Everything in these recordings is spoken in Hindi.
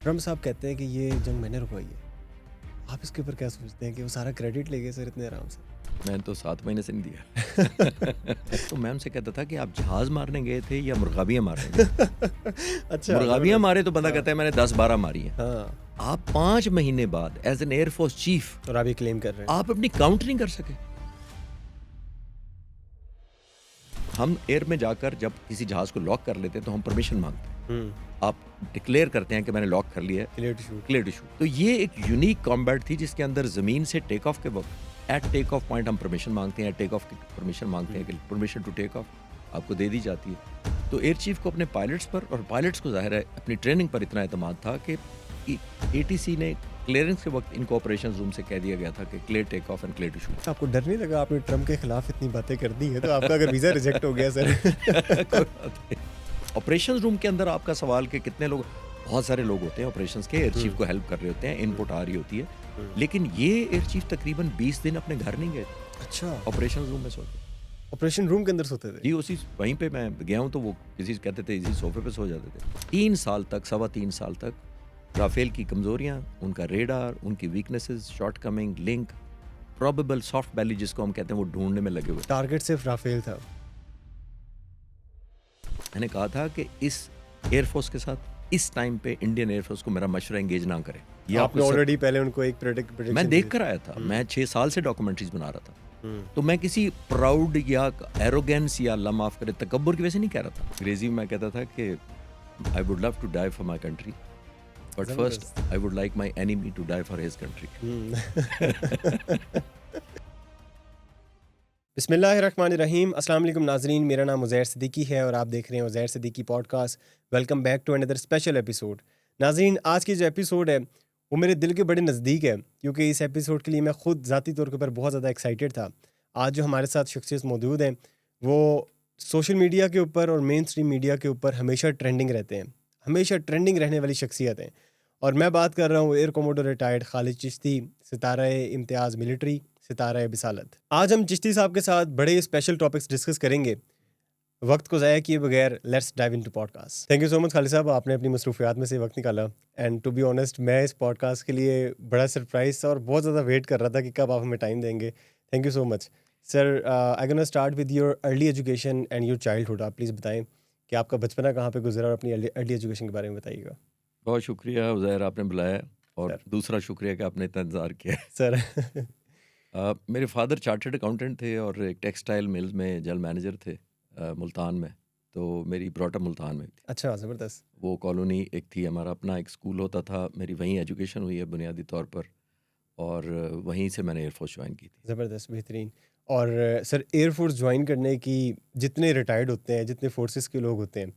ट्रम्प साहब कहते हैं कि ये जंग मैंने रुकवाई है। आप इसके ऊपर क्या सोचते हैं कि वो सारा क्रेडिट ले गए सर इतने आराम से? मैंने तो 7 महीने से नहीं दिया। तो मैं उनसे कहता था कि आप जहाज़ मारने गए थे या मुर्गाबियाँ मारने गए थे? अच्छा, मुर्गाबियाँ मारे तो बंदा हाँ, कहता है मैंने 10-12 मारी हैं। हाँ, आप 5 महीने बाद as an air force chief और आप ये क्लेम कर रहे हैं। आप अपनी काउंट नहीं कर सके। हम एयर में जाकर जब किसी जहाज़ को लॉक कर लेते हैं तो हम परमिशन मांगते हैं। आप डिक्लेयर करते हैं कि मैंने लॉक कर लिया है, clear to shoot. Clear to shoot. तो ये एक यूनिक कॉम्बैट थी जिसके अंदर ज़मीन से टेक ऑफ के वक्त एट टेक ऑफ पॉइंट हम परमिशन मांगते हैं, टेक ऑफ की परमिशन मांगते हैं कि परमिशन टू टेक ऑफ आपको दे दी जाती है। तो एयर चीफ को अपने पायलट्स पर और पायलट्स को ज़ाहिर है अपनी ट्रेनिंग पर इतना एतमाद था कि एटीसी ने क्लियरेंस के वक्त इनको ऑपरेशन रूम से कह दिया गया था कि clear take off and clear to shoot. आपको डर नहीं लगा आपने ट्रम्प के खिलाफ इतनी बातें कर दी हैं तो आपका अगर वीज़ा रिजेक्ट हो गया सर? ऑपरेशन रूम के अंदर आपका सवाल कि कितने लोग, बहुत सारे लोग होते हैं ऑपरेशंस के, एयर चीफ को हेल्प कर रहे होते हैं, इनपुट आ रही होती है, लेकिन ये एयर चीफ तकरीबन 20 दिन अपने घर नहीं गए अच्छा, ऑपरेशन रूम में सोते। ऑपरेशन रूम के अंदर सोते थे? जी उसी वहीं पे मैं गया हूँ तो वो किसी कहते थे इसी सोफे पे सो जाते थे। 3 साल तक, 3.25 साल तक राफेल की कमजोरियां, उनका रेडार, उनकी weaknesses, shortcoming, link, probable soft belly जिसको हम कहते हैं, वो ढूंढने में लगे हुए। टारगेट सिर्फ राफेल था। मैंने कहा था कि इस एयरफोर्स के साथ इस टाइम पे इंडियन एयरफोर्स को मेरा मशवरा एंगेज ना करे। ये आपने ऑलरेडी पहले उनको एक प्रेडिक्शन मैं देख कर आया था, मैं 6 साल से डॉक्यूमेंट्रीज बना रहा था, तो मैं किसी प्राउड या एरोगेंस या अल्लाह माफ करे तकब्बुर की वजह से नहीं कह रहा था। अंग्रेजी में मैं कहता था कि I would love to die for my country but first I would like my enemy to die for his country. बिस्मिल्लाहिर्रहमानिर्रहीम। अस्सलाम वालेकुम नाजरीन, मेरा नाम उज़ैर सिद्दीकी है और आप देख रहे हैं Uzair Siddiqui podcast. Welcome back to another special episode. नाजरीन, आज की जो एपिसोड है वो मेरे दिल के बड़े नज़दीक है क्योंकि इस एपिसोड के लिए मैं ख़ुद ज़ाती तौर के ऊपर बहुत ज़्यादा एक्साइटेड था। आज जो हमारे साथ शख्सियत मौजूद हैं वो सोशल मीडिया के ऊपर और मेन स्ट्रीम मीडिया के ऊपर हमेशा ट्रेंडिंग रहते हैं, हमेशा ट्रेंडिंग रहने वाली शख्सियत हैं। और मैं बात कर रहा हूँ air commodore retired Khalid Chishti, Sitara Imtiaz military, Sitara Basalat. आज हम चिश्ती साहब के साथ बड़े स्पेशल टॉपिक्स डिस्कस करेंगे। वक्त को ज़ाया किए बगैर let's dive into podcast. Thank you so much Khalid साहब, आपने अपनी मसरूफियात में से वक्त निकाला। एंड टू बी ऑनेस्ट, मैं इस पॉडकास्ट के लिए बड़ा सरप्राइज था और बहुत ज़्यादा वेट कर रहा था कि कब आप हमें टाइम देंगे। Thank you so much sir. I gonna start with your early education and your childhood. आप प्लीज़ बताएं कि आपका बचपना कहाँ पे गुजरा और अपनी अर्ली एजुकेशन के बारे में बताइएगा। बहुत शुक्रिया उज़ैर, आपने बुलाया, और सर दूसरा शुक्रिया कि आपने इतना इंतज़ार किया। सर मेरे फादर चार्टर्ड अकाउंटेंट थे और एक टेक्सटाइल मिल्स में जनरल मैनेजर थे मुल्तान में। तो मेरी ब्रॉटअप मुल्तान में थी। अच्छा, ज़बरदस्त। वो कॉलोनी एक थी, हमारा अपना एक स्कूल होता था, मेरी वहीं एजुकेशन हुई है बुनियादी तौर पर, और वहीं से मैंने एयरफोर्स ज्वाइन की थी। ज़बरदस्त, बेहतरीन। और सर, एयरफोर्स ज्वाइन करने की जितने रिटायर्ड होते हैं, जितने फोर्सेस के लोग होते हैं,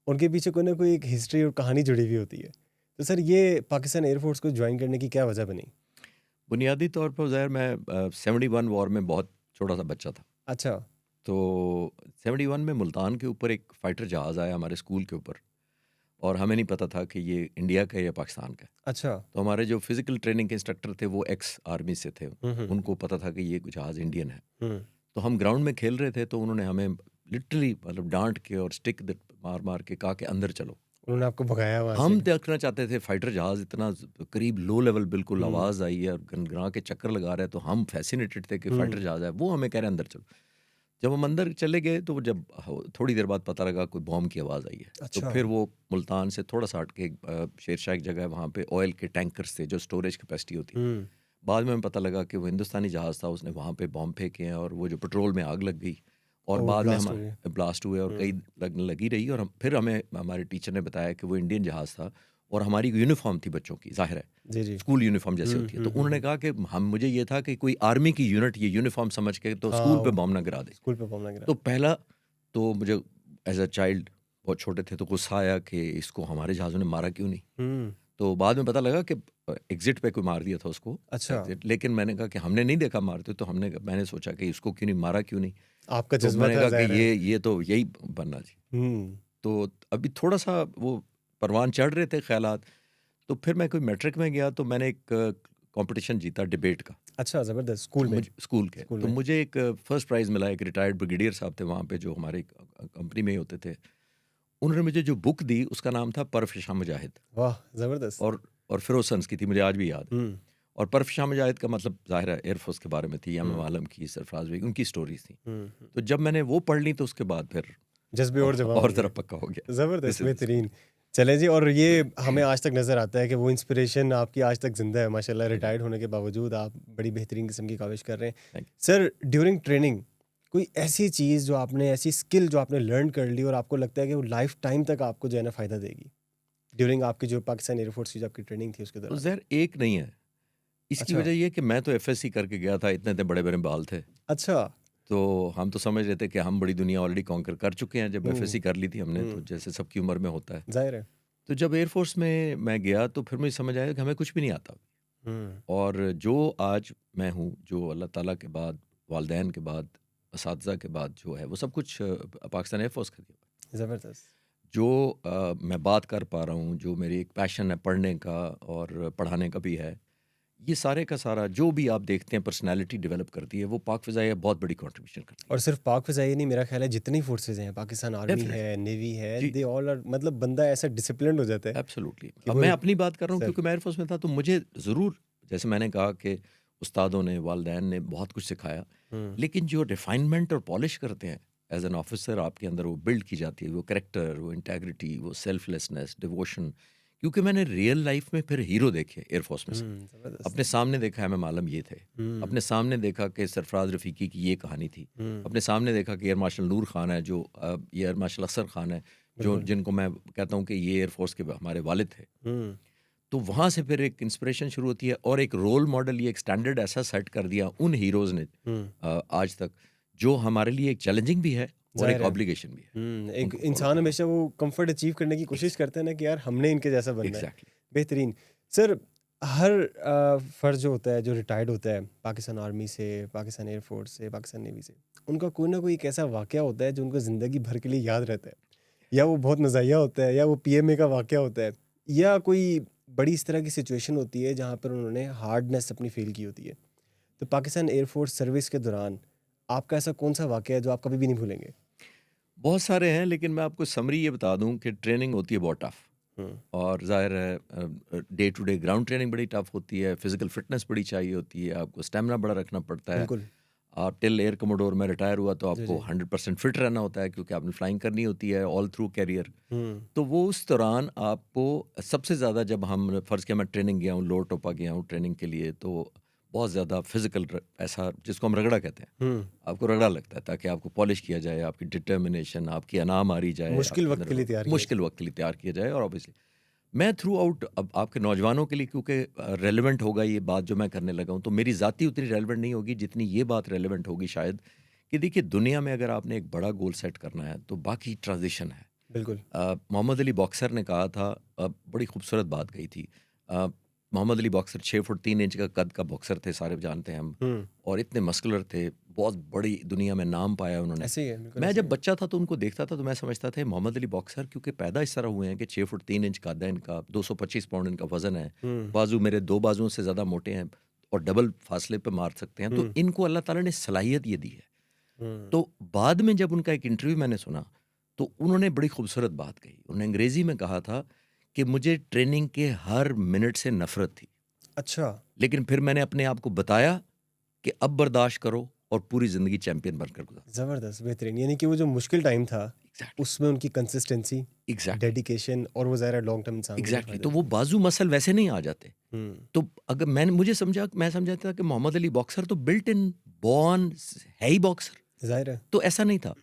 उनके पीछे कोई ना कोई एक हिस्ट्री और कहानी जुड़ी हुई होती है। तो सर, ये पाकिस्तान एयरफोर्स को ज्वाइन करने की क्या वजह बनी? बुनियादी तौर पर ज़ाहिर मैं 71 वॉर में बहुत छोटा सा बच्चा था। अच्छा। तो 71 में मुल्तान के ऊपर एक फ़ाइटर जहाज़ आया हमारे स्कूल के ऊपर, और हमें नहीं पता था कि ये इंडिया का है या पाकिस्तान का है। अच्छा। तो हमारे जो फिज़िकल ट्रेनिंग के इंस्ट्रक्टर थे वो एक्स आर्मी से थे, हम्म। उनको पता था कि ये जहाज़ इंडियन है। हम्म। तो हम ग्राउंड में खेल रहे थे तो उन्होंने हमें लिटरली मतलब डांट के और स्टिक मार मार के कहा कि अंदर चलो। उन्होंने आपको भगाया वहाँ हम से? देखना चाहते थे फाइटर जहाज़ इतना करीब, लो लेवल बिल्कुल, आवाज़ आई है और गनगना के चक्कर लगा रहे हैं, तो हम फैसिनेटेड थे कि फाइटर जहाज़ है। वो हमें कह रहे हैं अंदर चलो। जब हम अंदर चले गए तो जब थोड़ी देर बाद पता लगा कोई बॉम्ब की आवाज़ आई है। तो अच्छा। फिर वो मुल्तान से थोड़ा सा हट के शेरशाह एक जगह है, वहाँ पे ऑयल के टैंकर्स थे जो स्टोरेज कैपेसिटी होती है। बाद में हमें पता लगा कि वो हिंदुस्तानी जहाज़ था, उसने वहाँ पे बॉम्ब फेंके हैं और वो जो पेट्रोल में आग लग गई, और बाद में ब्लास्ट हो गया। हमारे ब्लास्ट हुए और कई लगने लगी रही। और फिर हमें हमारे टीचर ने बताया कि वो इंडियन जहाज़ था और हमारी यूनिफॉर्म थी बच्चों की, जाहिर है जी जी। स्कूल यूनिफॉर्म जैसे होती है। तो उन्होंने कहा कि हम, मुझे ये था कि कोई आर्मी की यूनिट ये यूनिफॉर्म समझ के तो स्कूल पे बॉम्ब ना गिरा दे। स्कूल पे बॉम्ब ना गिरा। तो पहला तो मुझे एज अ चाइल्ड, बहुत छोटे थे, तो गुस्सा आया कि इसको हमारे जहाज़ों ने मारा क्यों नहीं। तो बाद में पता लगा कि एग्जिट पे कोई मार दिया था उसको। अच्छा। लेकिन मैंने कहा कि हमने नहीं देखा मारते, तो मैंने सोचा कि इसको क्यों नहीं मारा, क्यों नहीं। आपका तो जज्बा मैंने था कहा ज़ाहिर कि है। ये तो यही बनना चाहिए। तो अभी थोड़ा सा वो परवान चढ़ रहे थे ख्यालात। तो फिर मैं कोई मैट्रिक में गया तो मैंने एक कंपटीशन जीता डिबेट का। अच्छा, ज़बरदस्त। स्कूल में? स्कूल के स्कूल तो में। मुझे एक फर्स्ट प्राइज़ मिला। एक रिटायर्ड ब्रिगेडियर साहब थे वहाँ पे जो हमारे कंपनी में ही होते थे। उन्होंने मुझे जो बुक दी उसका नाम था परफ शाह मुजाहिद, वाह ज़बरदस्त। और फिरोज सन्स की थी, मुझे आज भी याद है। और परफ शाह मुजाहिद का मतलब ज़ाहिर है एयरफोर्स के बारे में थी, यम आलम की, सरफराज बेग, उनकी स्टोरीज थी। तो जब मैंने वो पढ़ ली तो उसके बाद फिर जज्बे और जवाब और हो ज़रा गए। पक्का हो गया। ज़बरदस्त, This is- बेहतरीन। चलें जी, और ये हमें आज तक नज़र आता है कि वो इंस्पिरेशन आपकी आज तक ज़िंदा है माशाल्लाह। रिटायर्ड होने के बावजूद आप बड़ी बेहतरीन किस्म की काविश कर रहे हैं। Thank you. Sir, during training कोई ऐसी चीज़ जो आपने, ऐसी स्किल जो आपने लर्न कर ली और आपको लगता है कि वो लाइफ टाइम तक आपको जो है ना फ़ायदा देगी, ड्यूरिंग आपकी जो पाकिस्तान एयरफोर्स की जो आपकी ट्रेनिंग थी उसके तो दौरान? ज़हर एक नहीं है, इसकी अच्छा। वजह ये कि मैं तो एफएससी करके गया था, इतने इतने बड़े बड़े बाल थे। अच्छा। तो हम तो समझ रहे थे कि हम बड़ी दुनिया ऑलरेडी कॉन्कर कर चुके हैं। जब एफएससी कर ली थी हमने, तो जैसे सबकी उम्र में होता है। ज़ाहिर है। तो जब एयरफोर्स में मैं गया तो फिर मुझे समझ आया कि हमें कुछ भी नहीं आता। और जो आज मैं हूँ, जो अल्लाह ताला के बाद, वालिदैन के बाद, असातिज़ा के बाद जो है, वो सब कुछ पाकिस्तान एयरफोर्स का दिया। ज़बरदस्त। जो मैं बात कर पा रहा हूँ, जो मेरी एक पैशन है पढ़ने का और पढ़ाने का भी है, ये सारे का सारा जो भी आप देखते हैं पर्सनैलिटी डेवलप करती है, वो पाक फ़िज़ाइया बहुत बड़ी कंट्रीब्यूशन करती है। और सिर्फ पाक फ़िज़ाइया नहीं, मेरा ख्याल है जितनी फोर्सेस हैं, पाकिस्तान आर्मी Definitely. है, नेवी है, जी। दे ऑल आर, मतलब बंदा ऐसा डिसिप्लिन्ड हो जाता है एब्सोल्युटली। कि अब वो मैं एक अपनी बात कर रहा हूँ सर क्योंकि मैं एयरफोर्स में था, तो मुझे ज़रूर, जैसे मैंने कहा कि उस्तादों ने, वालिदैन ने बहुत कुछ सिखाया, लेकिन जो रिफाइनमेंट और पॉलिश करते हैं एज एन ऑफिसर, आपके अंदर वो बिल्ड की जाती है, वो कैरेक्टर, वो इंटेग्रिटी, वो सेल्फलेसनेस, डिवोशन। क्योंकि मैंने रियल लाइफ में फिर हीरो देखे एयरफोर्स में से। ज़बरदस्त। अपने सामने देखा है, मैं मालूम ये थे। अपने सामने देखा कि सरफराज रफ़ीकी की ये कहानी थी। अपने सामने देखा कि एयर मार्शल नूर खान है, जो एयर मार्शल अफसर खान है, जो जिनको मैं कहता हूँ कि ये एयरफोर्स के हमारे वालिद थे। तो वहाँ से फिर एक इंस्पिरेशन शुरू होती है और एक रोल मॉडल, ये एक स्टैंडर्ड ऐसा सेट कर दिया उन हीरोज़ ने आज तक, जो हमारे लिए एक चैलेंजिंग भी है और एक ज़ाहिर है। ऑब्लिगेशन भी है। एक उनको follow इंसान करना। हमेशा वो कंफर्ट अचीव करने की कोशिश करता है ना कि यार हमने इनके जैसा बनना है। एग्जैक्टली। बेहतरीन। सर, हर फ़र्द जो होता है, जो रिटायर्ड होता है पाकिस्तान आर्मी से, पाकिस्तान एयरफोर्स से, पाकिस्तान नेवी से, उनका कोई ना कोई एक ऐसा वाक़या होता है जो उनको ज़िंदगी भर के लिए याद रहता है। या वो बहुत मज़ाहिया होता है, या वो पीएमए का वाक़या होता है, या कोई बड़ी इस तरह की सिचुएशन होती है जहाँ पर उन्होंने हार्डनेस अपनी फ़ील की होती है। तो पाकिस्तान एयरफोर्स सर्विस के दौरान आपका ऐसा कौन-सा वाक़या है जो आप कभी भी नहीं भूलेंगे? बहुत सारे हैं, लेकिन मैं आपको समरी ये बता दूं कि ट्रेनिंग होती है बहुत टफ, और ज़ाहिर है day to day ground training बड़ी टफ होती है, फिजिकल फिटनेस बड़ी चाहिए होती है, आपको स्टेमिना बड़ा रखना पड़ता है। बिल्कुल। आप टिल एयर कमोडोर में रिटायर हुआ तो जी, आपको जी। 100% फिट रहना होता है, क्योंकि आपने फ्लाइंग करनी होती है ऑल थ्रू कैरियर। हुँ, तो वो उस दौरान आपको सबसे ज़्यादा, जब हम फ़र्ज़ किया मैं ट्रेनिंग गया हूँ, लोअर टोपा गया हूँ ट्रेनिंग के लिए, तो बहुत ज़्यादा फिजिकल ऐसा जिसको हम रगड़ा कहते हैं, हुँ। आपको रगड़ा लगता है ताकि आपको पॉलिश किया जाए, आपकी डिटर्मिनेशन, आपकी अना मारी जाए, मुश्किल आपके वक़्त अंदर के लिए तैयार किया मुश्किल वक्त के लिए तैयार किया जाए। और ऑब्वियसली मैं थ्रू आउट, अब आपके नौजवानों के लिए क्योंकि रेलिवेंट होगा ये बात जो मैं करने लगा हूँ, तो मेरी ज़ाती उतनी रेलिवेंट नहीं होगी जितनी ये बात रेलिवेंट होगी शायद, कि देखिए दुनिया में अगर आपने एक बड़ा गोल सेट करना है तो बाकी ट्रांजिशन है। बिल्कुल। मोहम्मद अली बॉक्सर ने कहा था, बड़ी खूबसूरत बात कही थी। Muhammad Ali boxer 6 foot 3 inch का कद का बॉक्सर थे, सारे जानते हैं हम, हुँ, और इतने मस्कुलर थे, बहुत बड़ी दुनिया में नाम पाया उन्होंने। ऐसे ही है, बिल्कुल मैं ऐसे जब ही है। बच्चा था तो उनको देखता था तो मैं समझता था मोहम्मद अली बॉक्सर क्योंकि पैदा इस तरह हुए हैं कि 6 फुट 3 इंच कद है इनका, 225 पाउंड इनका वजन है, हुँ, बाजू मेरे 2 बाजुओं से ज़्यादा मोटे हैं और डबल फासले पे मार सकते हैं, तो हुँ, इनको अल्लाह ताला ने सलाहियत ये दी है। हुँ। तो बाद में जब उनका एक इंटरव्यू मैंने सुना तो उन्होंने बड़ी खूबसूरत बात कही। उन्होंने अंग्रेज़ी में कहा था कि मुझे ट्रेनिंग के हर मिनट से नफ़रत थी, अच्छा। लेकिन फिर मैंने अपने आप को बताया कि अब बर्दाश्त करो और पूरी ज़िंदगी चैंपियन बनकर गुजारो। ज़बरदस्त, बेहतरीन। यानी कि वो जो मुश्किल टाइम था, एग्जैक्टली। उसमें उनकी कंसिस्टेंसी, एग्जैक्टली। डेडिकेशन, और वो ज़ाहिर है लॉन्ग टर्म इंसान के लिए एग्जैक्टली। फ़ायदा तो वो देती है। बाजू मसल वैसे नहीं आ जाते। हुँ, तो अगर मैं समझा था कि मोहम्मद अली बॉक्सर तो बिल्ट इन बॉर्न है ही बॉक्सर, ज़ाहिर है। तो ऐसा नहीं था।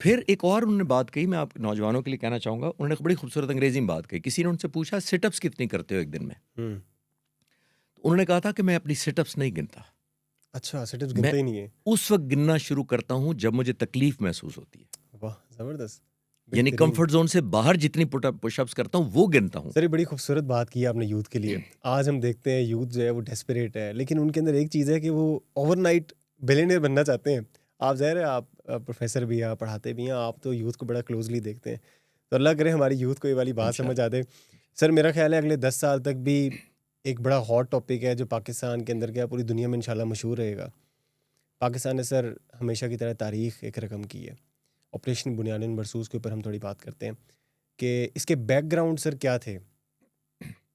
फिर एक और उन्होंने बात कही, मैं आप नौजवानों के लिए कहना चाहूँगा, उन्होंने एक बड़ी खूबसूरत अंग्रेजी में बात कही। किसी ने उनसे पूछा सिटअप्स कितनी करते हो एक दिन में? हुँ। तो उन्होंने कहा था कि मैं अपनी सिटअप्स नहीं गिनता, अच्छा, सिटअप्स मैं गिनते ही नहीं है। उस वक्त गिनना शुरू करता हूँ जब मुझे तकलीफ महसूस होती है। वाह! ज़बरदस्त, यानी बेहतरीन। कंफर्ट जोन से बाहर जितनी पुशअप्स करता हूँ वो गिनता हूँ। सर, ये बड़ी खूबसूरत बात की है आपने यूथ के लिए। आज हम देखते हैं यूथ जो है वो डेस्परेट है, लेकिन उनके अंदर एक चीज़ है कि वो ओवरनाइट बिलियनेयर बनना चाहते हैं। आप ज़ाहिर है, आप प्रोफ़ेसर भी हैं, आप पढ़ाते भी हैं, आप तो यूथ को बड़ा क्लोज़ली देखते हैं। तो अल्लाह करे हमारी यूथ को ये वाली बात समझ आ इंशाल्लाह। दे। सर, मेरा ख़्याल है अगले 10 साल तक भी एक बड़ा हॉट टॉपिक है जो पाकिस्तान के अंदर क्या पूरी दुनिया में इंशाल्लाह मशहूर रहेगा। पाकिस्तान ने सर हमेशा की तरह तारीख़ एक रकम की है। ऑपरेशन बुनियान मरसूस के ऊपर हम थोड़ी बात करते हैं। कि इसके बैकग्राउंड सर क्या थे?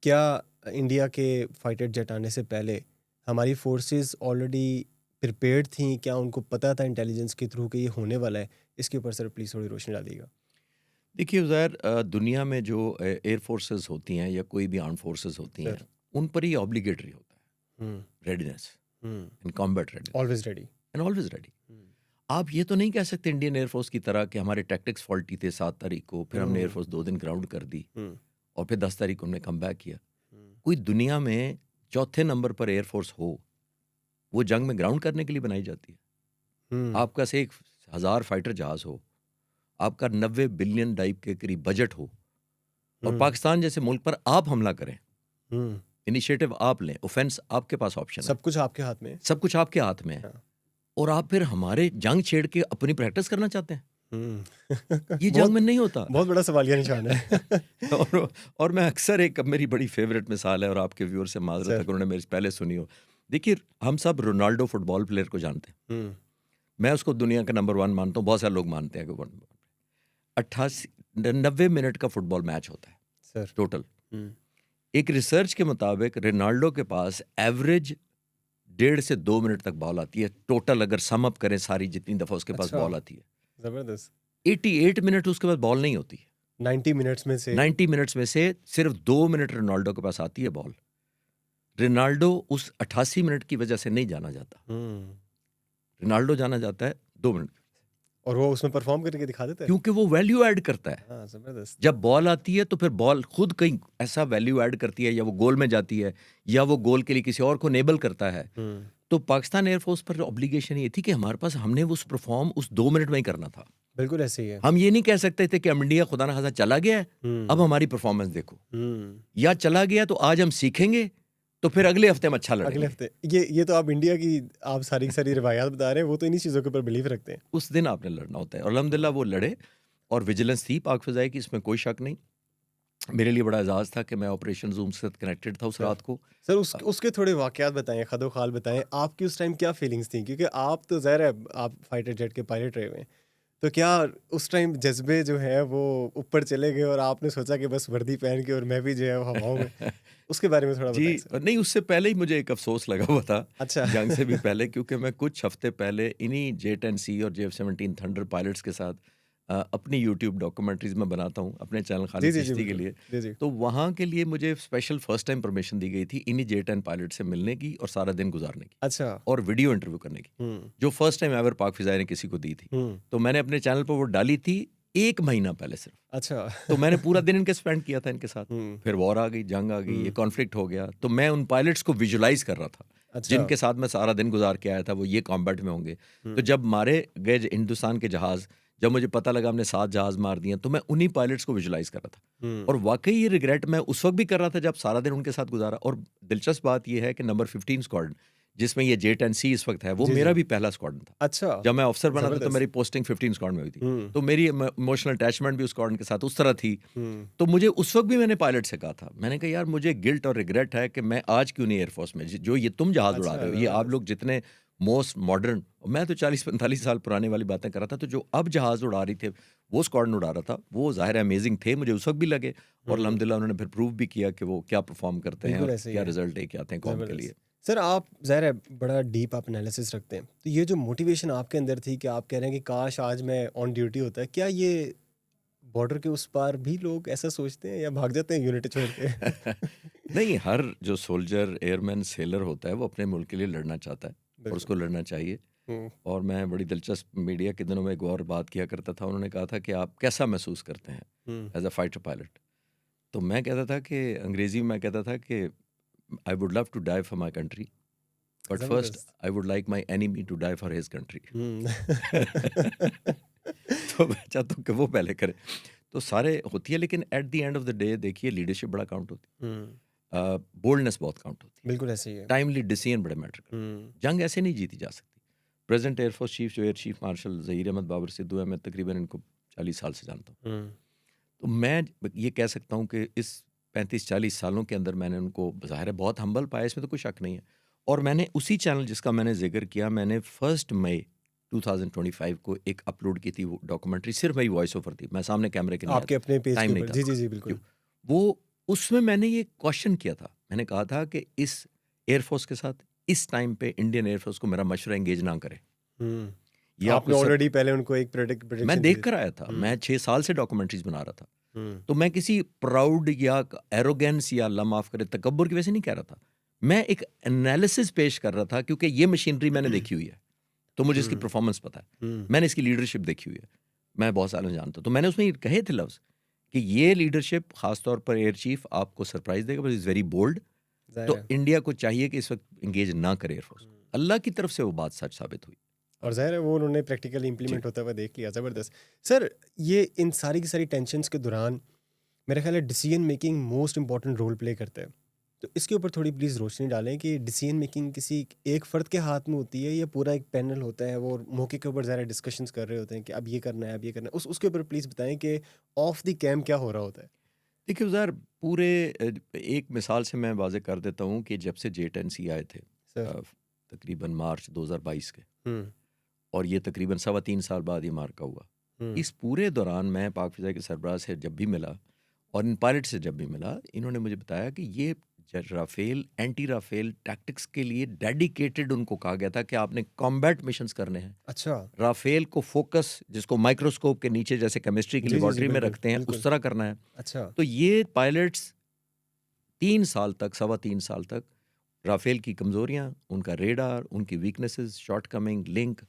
क्या इंडिया के फाइटर जेट आने से पहले हमारी फोर्सेस ऑलरेडी प्रिपेयर्ड थी? क्या उनको पता था इंटेलिजेंस के थ्रू कि ये होने वाला है? इसके ऊपर सर प्लीज़ थोड़ी रोशनी डालिएगा। देखिए उज़ैर, दुनिया में जो एयर फोर्सेस होती हैं या कोई भी आर्म फोर्सेस होती हैं, सर। उन पर ही ऑब्लिगेटरी होता है hmm readiness hmm and combat readiness always ready. And always ready. आप ये तो नहीं कह सकते इंडियन एयरफोर्स की तरह कि हमारे टैक्टिक्स फॉल्टी थे 7 तारीख को, फिर हमने एयरफोर्स 2 दिन ग्राउंड कर दी और फिर 10 तारीख को हमने कम बैक किया। कोई दुनिया में चौथे नंबर पर एयरफोर्स हो, वो जंग में ग्राउंड करने के लिए बनाई जाती है। आपका से 1000 फाइटर जहाज हो, आपका 90 बिलियन डाइव के करीब बजट हो और पाकिस्तान जैसे मुल्क पर आप हमला करें, इनिशिएटिव आप लें, ऑफेंस आपके पास ऑप्शन है, सब कुछ आपके हाथ में है। सब कुछ आपके हाथ में है, हाँ। और आप फिर हमारे जंग छेड़ के अपनी प्रैक्टिस करना चाहते हैं। ये बहुत जंग में नहीं होता। बहुत बड़ा सवालिया निशान है। और मैं अक्सर एक मेरी बड़ी फेवरेट मिसाल है और आपके व्यूअर से माजरत है सर। कि उन्होंने मेरी पहले सुनी हो। देखिए, हम सब रोनाल्डो फुटबॉल प्लेयर को जानते हैं, मैं उसको दुनिया का नंबर 1 मानता हूँ, बहुत सारे लोग मानते हैं कि 90 मिनट का फुटबॉल मैच होता है सर। टोटल। एक रिसर्च के मुताबिक रोनाल्डो के पास एवरेज 1.5 से 2 मिनट तक बॉल आती है टोटल, अगर सम अप करें सारी जितनी दफा उसके पास अच्छा। बॉल आती है। जबरदस्त। 88 मिनट उसके पास बॉल नहीं होती। 90 मिनट्स में से 90 मिनट्स में से सिर्फ 2 मिनट रोनाल्डो के पास आती है बॉल। रोनाल्डो उस 88 मिनट की वजह से नहीं जाना जाता, रोनाल्डो जाना जाता है 2 मिनट, और वो उसमें परफॉर्म करके दिखा देता है। क्योंकि वो वैल्यू ऐड करता है। हाँ, जबरदस्त। जब बॉल आती है तो फिर बॉल खुद कहीं ऐसा वैल्यू ऐड करती है, या वो गोल में जाती है या वो गोल के लिए किसी और को नेबल करता है। तो पाकिस्तान एयरफोर्स पर ऑब्लिगेशन ये थी कि हमारे पास हमने उस परफॉर्म उस 2 मिनट में ही करना था। बिल्कुल ऐसे ही है। हम ये नहीं कह सकते थे कि अब इंडिया खुदा ना खासा चला गया है, अब हमारी परफॉर्मेंस देखो, या चला गया तो आज हम सीखेंगे तो फिर अगले हफ्ते हम अच्छा लड़ेंगे। अगले हफ्ते ये तो आप इंडिया की आप सारी की सारी रिवायात बता रहे हैं, वो तो इन्हीं चीज़ों के ऊपर बिलीव रखते हैं। उस दिन आपने लड़ना होता है, और अल्हम्दुलिल्लाह वो लड़े, और विजिलेंस थी पाक फ़िज़ाई की, इसमें कोई शक नहीं। मेरे लिए बड़ा एजाज़ था कि मैं ऑपरेशन ज़ूम से कनेक्टेड था उस रात को। सर उसके थोड़े वाक़यात बताएं, खदो-खाल बताएं, आपकी उस टाइम क्या फीलिंग्स थी? क्योंकि आप तो ज़ाहिर है आप फाइटर जेट के पायलट रहे हुए हैं, तो क्या उस टाइम जज्बे जो है वो ऊपर चले गए और आपने सोचा कि बस वर्दी पहन के और मैं भी जो है हवाओं में उसके बारे में थोड़ा जी बताएं सर। नहीं, उससे पहले ही मुझे एक अफसोस लगा हुआ था, अच्छा। जंग से भी पहले, क्योंकि मैं कुछ हफ्ते पहले इन्हीं J-10C और JF-17 थंडर पायलट्स के साथ अपनी यूट्यूब डॉक्यूमेंट्रीज में बनाता हूँ अपने चैनल जी खालिद जी जी चिश्ती के बिल्कुल। लिए। जी जी। तो वहाँ के लिए मुझे स्पेशल फर्स्ट टाइम परमिशन दी गई थी इन्हीं J-10 पायलट से मिलने की और सारा दिन गुजारने की अच्छा। और वीडियो इंटरव्यू करने की, जो फर्स्ट टाइम एवर पाक फ़िज़ाई ने किसी को दी थी। तो मैंने अपने चैनल पर वो डाली थी 1 महीना पहले सिर्फ। अच्छा। तो मैंने पूरा दिन इनके स्पेंड किया था इनके साथ। फिर वॉर आ गई, जंग आ गई, ये कॉन्फ्लिक्ट हो गया, तो मैं उन पायलट्स को विजुलाइज कर रहा था अच्छा। जिनके साथ मैं सारा दिन गुजार के आया था, वो ये कॉम्बैट में होंगे। तो जब मारे गए हिंदुस्तान के जहाज, जब मुझे पता लगा हमने 7 जहाज मार दिए, तो मैं उन्हीं पायलट्स को विजुलाइज कर रहा था। और वाकई ये रिग्रेट मैं उस वक्त भी कर रहा था जब सारा दिन उनके साथ गुजारा। और दिलचस्प बात ये है कि नंबर 15 स्क्वाड्रन जिसमें ये J-10C इस वक्त है, वो जी, मेरा जी। भी पहला स्क्वाड्रन था। अच्छा। जब मैं ऑफिसर बना था तो जबरदस्त। मेरी पोस्टिंग 15 स्क्वाड्रन में हुई थी, तो मेरी इमोशनल अटैचमेंट भी उस स्क्वाड्रन के साथ उस तरह थी। तो मुझे उस वक्त भी मैंने पायलट से कहा था, मैंने कहा यार मुझे गिल्ट और रिग्रेट है कि मैं आज क्यों नहीं एयरफोर्स में, जो ये तुम जहाज उड़ा अच्छा, रहे हो, ये आप जबरदस्त। लोग जितने मोस्ट मॉडर्न, मैं तो 40-45 साल पुराने वाली बातें कर रहा था, तो जो अब जहाज उड़ा रही थे वो स्क्वाड्रन उड़ा रहा था, वो ज़ाहिर है अमेजिंग थे, मुझे उस वक्त भी लगे, और अल्हम्दुलिल्लाह उन्होंने फिर प्रूव भी किया कि वो क्या परफॉर्म करते हैं बिल्कुल और ऐसे ही क्या है। रिजल्ट लेके आते हैं कौम के जबरदस्त। लिए। सर आप ज़ाहिर है बड़ा डीप आप एनालिसिस रखते हैं, तो ये जो मोटिवेशन आपके अंदर थी कि आप कह रहे हैं कि काश आज मैं ऑन ड्यूटी होता है, क्या ये बॉर्डर के उस पार भी लोग ऐसा सोचते हैं या भाग जाते हैं यूनिट छोड़ के? नहीं, हर जो सोल्जर, एयरमैन, सेलर होता है वो अपने मुल्क के लिए लड़ना चाहता है और बिल्कुल। उसको लड़ना चाहिए। और मैं बड़ी दिलचस्प मीडिया के दिनों में एक और बात किया करता था, उन्होंने कहा था कि आप कैसा महसूस करते हैं एज अ फाइटर पायलट। तो मैं कहता था कि अंग्रेजी में मैं कहता था कि I would love to die for my country, but first जबरदस्त। I would like my enemy to die for his country. Hmm. तो मैं चाहता हूँ कि वो पहले करे। तो सारे होती है, लेकिन at the end of the day देखिए लीडरशिप बड़ा काउंट होती है, बोल्डनेस बहुत काउंट होती है, बिल्कुल ऐसे ही है। टाइमली डिसीजन बड़े मैटर करते हैं। जंग ऐसे नहीं जीती जा सकती। प्रेजेंट एयरफोर्स चीफ जो air chief marshal Zaheer Ahmed Babar Sidhu है, मैं तकरीबन इनको 40 साल से जानता हूँ। तो मैं ये कह सकता हूँ कि इस 35-40 सालों के अंदर मैंने उनको ज़ाहिर है बहुत हम्बल पाया, इसमें तो कोई शक नहीं है। और मैंने उसी चैनल जिसका मैंने जिक्र किया, मैंने 1 मई 2025 को एक अपलोड की थी वो डॉक्यूमेंट्री, सिर्फ मेरी वॉइस ओवर थी, मैं सामने कैमरे के नहीं आपके अपने पेज टाइम के नहीं ऊपर। था। जी जी जी बिल्कुल। वो उसमें मैंने ये क्वेश्चन किया था, मैंने कहा था कि इस एयरफोर्स के साथ इस टाइम पे इंडियन एयरफोर्स को मेरा मशवरा एंगेज ना करे। ये आपको आपने ऑलरेडी पहले उनको एक प्रेडिक्शन मैं दी देख थी। कर आया था, मैं 6 साल से डॉक्यूमेंट्रीज बना रहा था। हम्म, तो मैं किसी प्राउड या एरोगेंस या अल्लाह माफ करे तकब्बुर की वजह से नहीं कह रहा था, मैं एक एनालिसिस पेश कर रहा था, क्योंकि ये मशीनरी मैंने देखी हुई है, तो मुझे इसकी परफॉर्मेंस पता है, मैंने इसकी लीडरशिप देखी हुई है, मैं बहुत सालों से जानता हूँ। तो मैंने उसमें कहे थे लफ्ज़ कि ये लीडरशिप खासतौर पर एयर चीफ आपको सरप्राइज देगा, बट इज़ वेरी बोल्ड। ज़ाहिर तो है। इंडिया को चाहिए कि इस वक्त इंगेज ना करे एयरफोर्स। अल्लाह की तरफ से वो बात सच साबित हुई। और ज़ाहिर है वो उन्होंने प्रैक्टिकली इंप्लीमेंट होता हुआ देख लिया। ज़बरदस्त। सर, ये इन सारी की सारी टेंशन्स के दौरान मेरा ख्याल है decision making most important role play करता है। तो इसके ऊपर थोड़ी प्लीज़ रोशनी डालें कि डिसीजन मेकिंग किसी एक फ़र्द के हाथ में होती है या पूरा एक पैनल होता है, वो मौके के ऊपर ज़रा डिस्कशंस कर रहे होते हैं कि अब ये करना है, अब ये करना है। उसके ऊपर प्लीज़ बताएं कि ऑफ द कैम क्या हो रहा होता है। देखिए ज़ाहिर पूरे एक मिसाल से मैं वाज़े कर देता हूँ कि जब से J10C आए थे सर। तकरीबन मार्च 2022 के, हम्म, और ये तकरीबन 3.25 साल बाद ये मार्का हुआ। इस पूरे दौरान मैं पाक फ़िज़ा के सरबराह से जब भी मिला और इन पायलट से जब भी मिला, इन्होंने मुझे बताया कि ये राफेल एंटी राफेल टैक्टिक्स के लिए डेडिकेटेड उनको कहा गया था कि आपने कॉम्बैट मिशंस करने हैं। अच्छा। राफेल को फोकस, जिसको माइक्रोस्कोप के नीचे जैसे केमिस्ट्री की जी जी जी लेबॉर्ट्री में बिल्कुल रखते हैं, बिल्कुल। उस तरह करना है। अच्छा। तो ये पायलट्स 3 साल तक, 3.25 साल तक राफेल की कमज़ोरियाँ, उनका रेडार, उनकी weaknesses, shortcoming, link,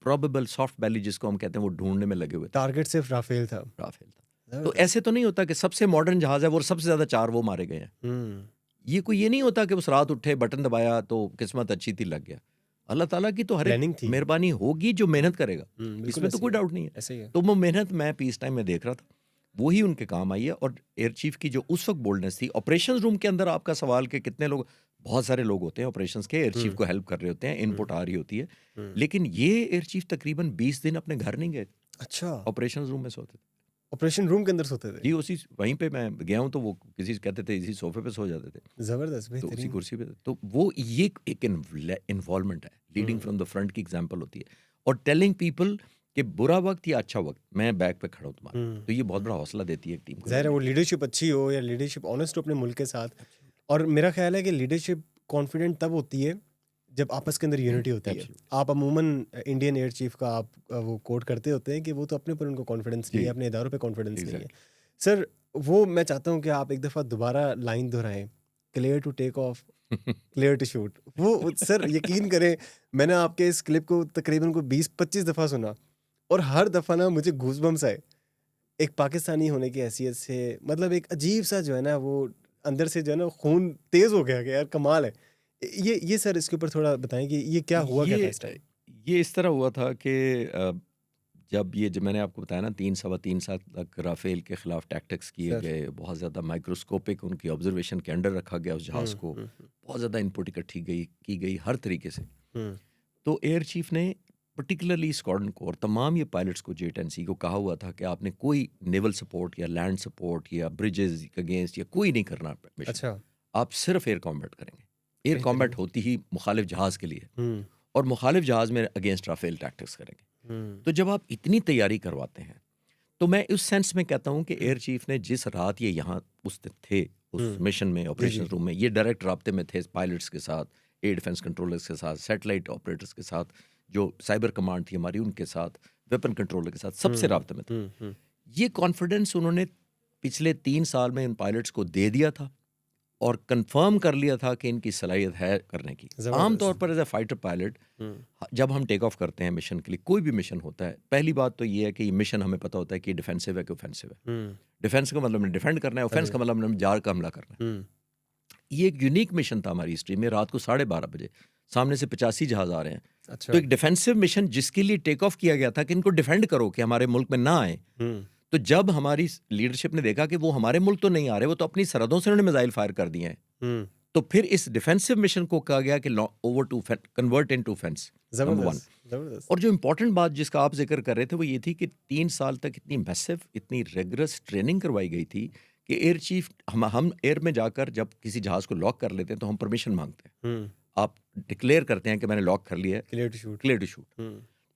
probable soft valley जिसको हम कहते हैं, वो ढूंढने में लगे हुए थे। टारगेट सिर्फ राफेल था। राफेल था। तो ज़बरदस्त। ऐसे तो नहीं होता कि सबसे मॉडर्न जहाज़ है वो सबसे ज़्यादा 4 वो मारे गए हैं। ये नहीं होता कि उस रात उठे, बटन दबाया तो किस्मत अच्छी थी, लग गया। अल्लाह ताला की तो हर एक प्लानिंग थी। मेहरबानी होगी जो मेहनत करेगा, बिल्कुल इसमें तो ऐसे कोई ही है, डाउट नहीं है। ऐसे ही है। तो वो मेहनत मैं पीस टाइम में देख रहा था, वही उनके काम आई है। और एयर चीफ की जो उस वक्त बोल्डनेस थी, ऑपरेशन रूम के अंदर आपका सवाल कि कितने लोग, बहुत सारे लोग होते हैं ऑपरेशंस के, एयर चीफ को हेल्प कर रहे होते हैं, इनपुट आ रही होती है, लेकिन ये एयर चीफ तकरीबन 20 दिन अपने घर नहीं गए, अच्छा। ऑपरेशन रूम में सोते थे। ऑपरेशन रूम के अंदर सोते थे। जी, उसी वहीं पे मैं गया हूँ, तो वो किसी से कहते थे इसी सोफे पे सो जाते थे, ज़बरदस्त, तो उसी बेहतरीन। कुर्सी पे। तो वो ये एक इन्वॉल्वमेंट है, लीडिंग फ्रॉम द फ्रंट की एग्जांपल होती है, और टेलिंग पीपल कि बुरा वक्त या अच्छा वक्त मैं बैक पे खड़ा हूँ तुम्हारे, तो ये बहुत बड़ा हौसला देती है एक टीम को। ज़ाहिर है वो लीडरशिप अच्छी हो या लीडरशिप ऑनेस्ट हो अपने मुल्क के साथ। और मेरा ख्याल है कि लीडरशिप कॉन्फिडेंट तब होती है जब आपस के अंदर यूनिटी होती है। आप अमूमन इंडियन एयर चीफ का आप वो कोट करते होते हैं कि वो तो अपने ऊपर उनको कॉन्फिडेंस नहीं है, अपने इदारों पे कॉन्फिडेंस नहीं है। सर, वो मैं चाहता हूँ कि आप एक दफ़ा दोबारा लाइन दोहराएं, clear to take off, clear to shoot. वो सर यकीन करें, मैंने आपके इस क्लिप को तकरीबन को 20-25 दफ़ा सुना और हर दफ़ा ना मुझे गूज़बम्स आए। एक पाकिस्तानी होने की हैसियत से मतलब एक अजीब सा जो है ना, वो अंदर से जो है ना खून तेज़ हो गया कि यार कमाल है। ये सर इसके ऊपर थोड़ा बताएं कि ये क्या हुआ क्या था इस टाइम? ये इस तरह हुआ था कि जब मैंने आपको बताया ना 3-3.25 साल तक राफेल के खिलाफ टैक्टिक्स किए सर। गए, बहुत ज़्यादा माइक्रोस्कोपिक उनकी ऑब्जर्वेशन के अंडर रखा गया उस जहाज़ को, बहुत ज़्यादा इनपुट इकट्ठी की गई हर तरीके से। तो एयर चीफ ने पर्टिकुलरली स्क्वाड्रन को और तमाम ये पायलट्स को J10C को कहा हुआ था कि आपने कोई नेवल सपोर्ट या लैंड सपोर्ट या ब्रिजेस अगेंस्ट या कोई नहीं करना मिशन, अच्छा। आप सिर्फ एयर कॉम्बैट करेंगे। एयर कॉम्बैट होती ही मुखालिफ जहाज़ के लिए, और मुखालिफ जहाज़ में अगेंस्ट राफेल टैक्टिक्स करेंगे। तो जब आप इतनी तैयारी करवाते हैं, तो मैं उस सेंस में कहता हूँ कि एयर चीफ ने जिस रात ये यहाँ उस थे उस मिशन में, ऑपरेशन रूम में, ये डायरेक्ट राब्ते में थे पायलट्स के साथ, एयर डिफेंस कंट्रोलर्स के साथ, सैटेलाइट ऑपरेटर्स के साथ, जो साइबर कमांड थी हमारी उनके साथ, वेपन कंट्रोलर के साथ, सबसे राब्ते में थे। ये कॉन्फिडेंस उन्होंने पिछले 3 साल में इन पायलट्स को दे दिया था और कंफर्म कर लिया था कि इनकी सलाहियत है करने की। आमतौर पर एज ए फाइटर पायलट जब हम टेक ऑफ करते हैं मिशन के लिए, कोई भी मिशन होता है, पहली बात तो ये है कि ये मिशन हमें पता होता है कि डिफेंसिव है कि ऑफेंसिव है। डिफेंस का मतलब हमने डिफेंड करना है, ऑफेंस का मतलब हमने जार का हमला करना है। ये एक यूनिक मिशन था हमारी हिस्ट्री में। रात को 12:30 बजे सामने से 85 जहाज आ रहे हैं। अच्छा। तो एक डिफेंसिव मिशन जिसके लिए टेक ऑफ किया गया था कि इनको डिफेंड करो कि हमारे मुल्क में ना आए। तो जब हमारी लीडरशिप ने देखा कि वो हमारे मुल्क तो नहीं आ रहे, वो तो अपनी सरहदों से उन्होंने मिसाइल फायर कर दिए हैं, तो फिर इस डिफेंसिव मिशन को कहा गया कि over to convert into fence, number 1। और जो इंपॉर्टेंट बात जिसका आप जिक्र कर रहे थे वो ये थी कि 3 साल तक इतनी मैसिव, इतनी रेगरस ट्रेनिंग करवाई गई थी कि एयर चीफ, हम एयर में जाकर जब किसी जहाज को लॉक कर लेते हैं तो हम परमिशन मांगते हैं। आप डिक्लेयर करते हैं कि मैंने लॉक कर लिया है, clear to shoot. Clear to shoot.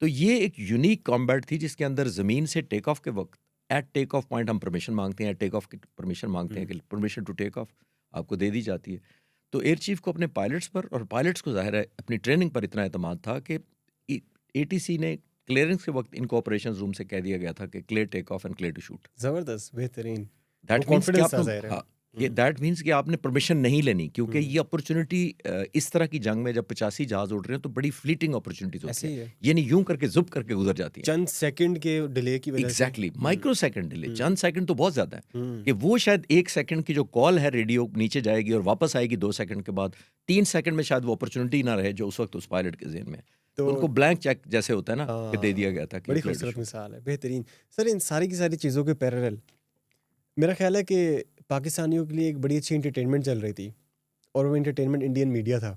तो ये एक यूनिक कॉम्बैट थी जिसके अंदर ज़मीन से टेक ऑफ के वक्त एट टेक ऑफ पॉइंट हम परमिशन मांगते हैं, टेक ऑफ की परमिशन मांगते हैं कि परमिशन टू टेक ऑफ आपको दे दी जाती है। तो एयर चीफ को अपने पायलट्स पर और पायलट्स को ज़ाहिर है अपनी ट्रेनिंग पर इतना एतमाद था कि ATC ने क्लियरेंस के वक्त इनको ऑपरेशन रूम से कह दिया गया था कि clear take off and clear to shoot. जबरदस्त, बेहतरीन। दैट वो मीन्स कि confidence था आपको ज़ाहिर है। हाँ, ये दैट मीन्स कि आपने परमिशन नहीं लेनी, क्योंकि ये अपॉर्चुनिटी इस तरह की जंग में जब 85 जहाज उड़ रहे हैं तो बड़ी फ्लीटिंग अपॉर्चुनिटीज ऐसे होती ही है, है, ये नहीं यूं करके जुप करके गुजर जाती है। चंद सेकंड के डिले की वजह से। एग्जैक्टली, माइक्रो सेकंड डिले, चंद सेकंड तो बहुत ज्यादा है हम्म, कि वो शायद 1 सेकंड की जो कॉल है रेडियो नीचे जाएगी और वापस आएगी 2 सेकंड के बाद, 3 सेकंड में शायद वो अपॉर्चुनिटी ना रहे जो उस वक्त उस पायलट के ज़हन में है। तो उनको ब्लैंक चेक जैसे होता है ना कि दे दिया गया था कि बड़ी clear to खूबसूरत shoot। मिसाल है, बेहतरीन। सर, इन सारी की सारी चीज़ों के पैरेलल मेरा ख्याल है कि पाकिस्तानियों के लिए एक बड़ी अच्छी इंटरटेनमेंट चल रही थी, और वो इंटरटेनमेंट इंडियन मीडिया था,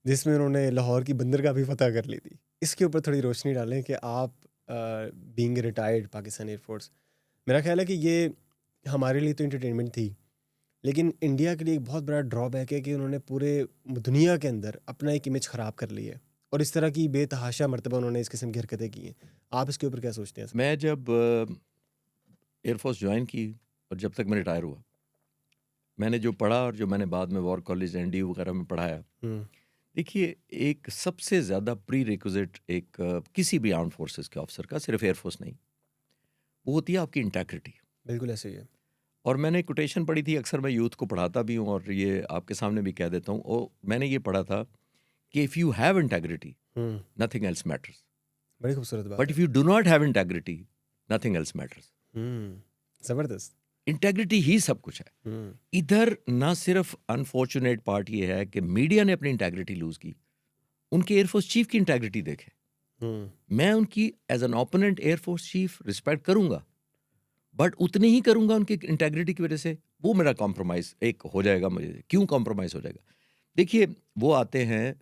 जिसमें उन्होंने लाहौर की बंदरगाह भी फतह कर ली थी। इसके ऊपर थोड़ी रोशनी डालें कि आप बीइंग रिटायर्ड पाकिस्तान एयरफोर्स, मेरा ख्याल है कि ये हमारे लिए तो इंटरटेनमेंट थी, लेकिन इंडिया के लिए एक बहुत बड़ा ड्रॉबैक है कि उन्होंने पूरे दुनिया के अंदर अपना एक इमेज ख़राब कर ली है, और इस तरह की बेतहाशा मरतबा उन्होंने इस किस्म की हरकतें की हैं। आप इसके ऊपर क्या सोचते हैं सर? मैं जब एयरफोर्स ज्वाइन की और जब तक मैं रिटायर हुआ, मैंने जो पढ़ा और जो मैंने बाद में वॉर कॉलेज NDU वगैरह में पढ़ाया, हम्म, देखिए एक सबसे ज़्यादा प्री रिक्विजिट एक किसी भी आर्म फोर्सेस के ऑफिसर का, सिर्फ एयरफोर्स नहीं, वो होती है आपकी इंटेग्रिटी। बिल्कुल ऐसे ही है। और मैंने कोटेशन पढ़ी थी, अक्सर मैं यूथ को पढ़ाता भी हूँ और ये आपके सामने भी कह देता हूँ, और मैंने ये पढ़ा था कि if you have integrity nothing else matters, बड़ी खूबसूरत बात बट है। If you do not have integrity nothing else matters. ज़बरदस्त। इंटेग्रिटी ही सब कुछ है। इधर ना सिर्फ अनफॉर्चुनेट पार्ट ये है कि मीडिया ने अपनी इंटेग्रिटी लूज की, उनके एयरफोर्स चीफ की इंटेग्रिटी देखे। मैं उनकी as an opponent air force chief respect करूंगा, बट उतनी ही करूंगा उनकी इंटेग्रिटी की वजह से वो मेरा कॉम्प्रोमाइज एक हो जाएगा। मुझे क्यों कॉम्प्रोमाइज हो जाएगा? देखिए वो आते हैं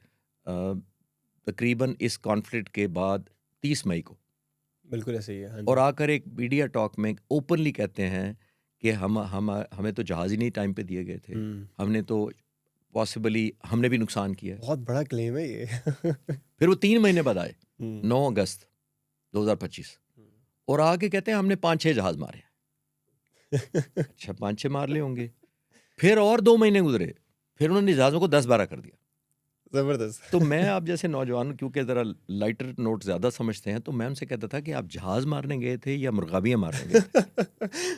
तकरीबन इस कॉन्फ्लिक्ट के बाद 30 मई को, बिल्कुल ऐसे ही है। हाँ और जी। आकर एक मीडिया टॉक में ओपनली कहते हैं कि हमें तो जहाज ही नहीं टाइम पे दिए गए थे, हमने तो पॉसिबली हमने भी नुकसान किया है। बहुत बड़ा क्लेम है ये। फिर वो 3 महीने बाद आए 9 अगस्त 2025 और आके कहते हैं हमने 5-6 जहाज मारे हैं। अच्छा 5-6 मार लिए होंगे। फिर और 2 महीने गुजरे, फिर उन्होंने जहाज़ों को 10-12 कर दिया। जबरदस्त। तो मैं आप जैसे नौजवान, क्योंकि ज़रा लाइटर नोट ज़्यादा समझते हैं, तो मैं उनसे कहता था कि आप जहाज़ मारने गए थे या मुर्गाबियाँ मारने गए थे?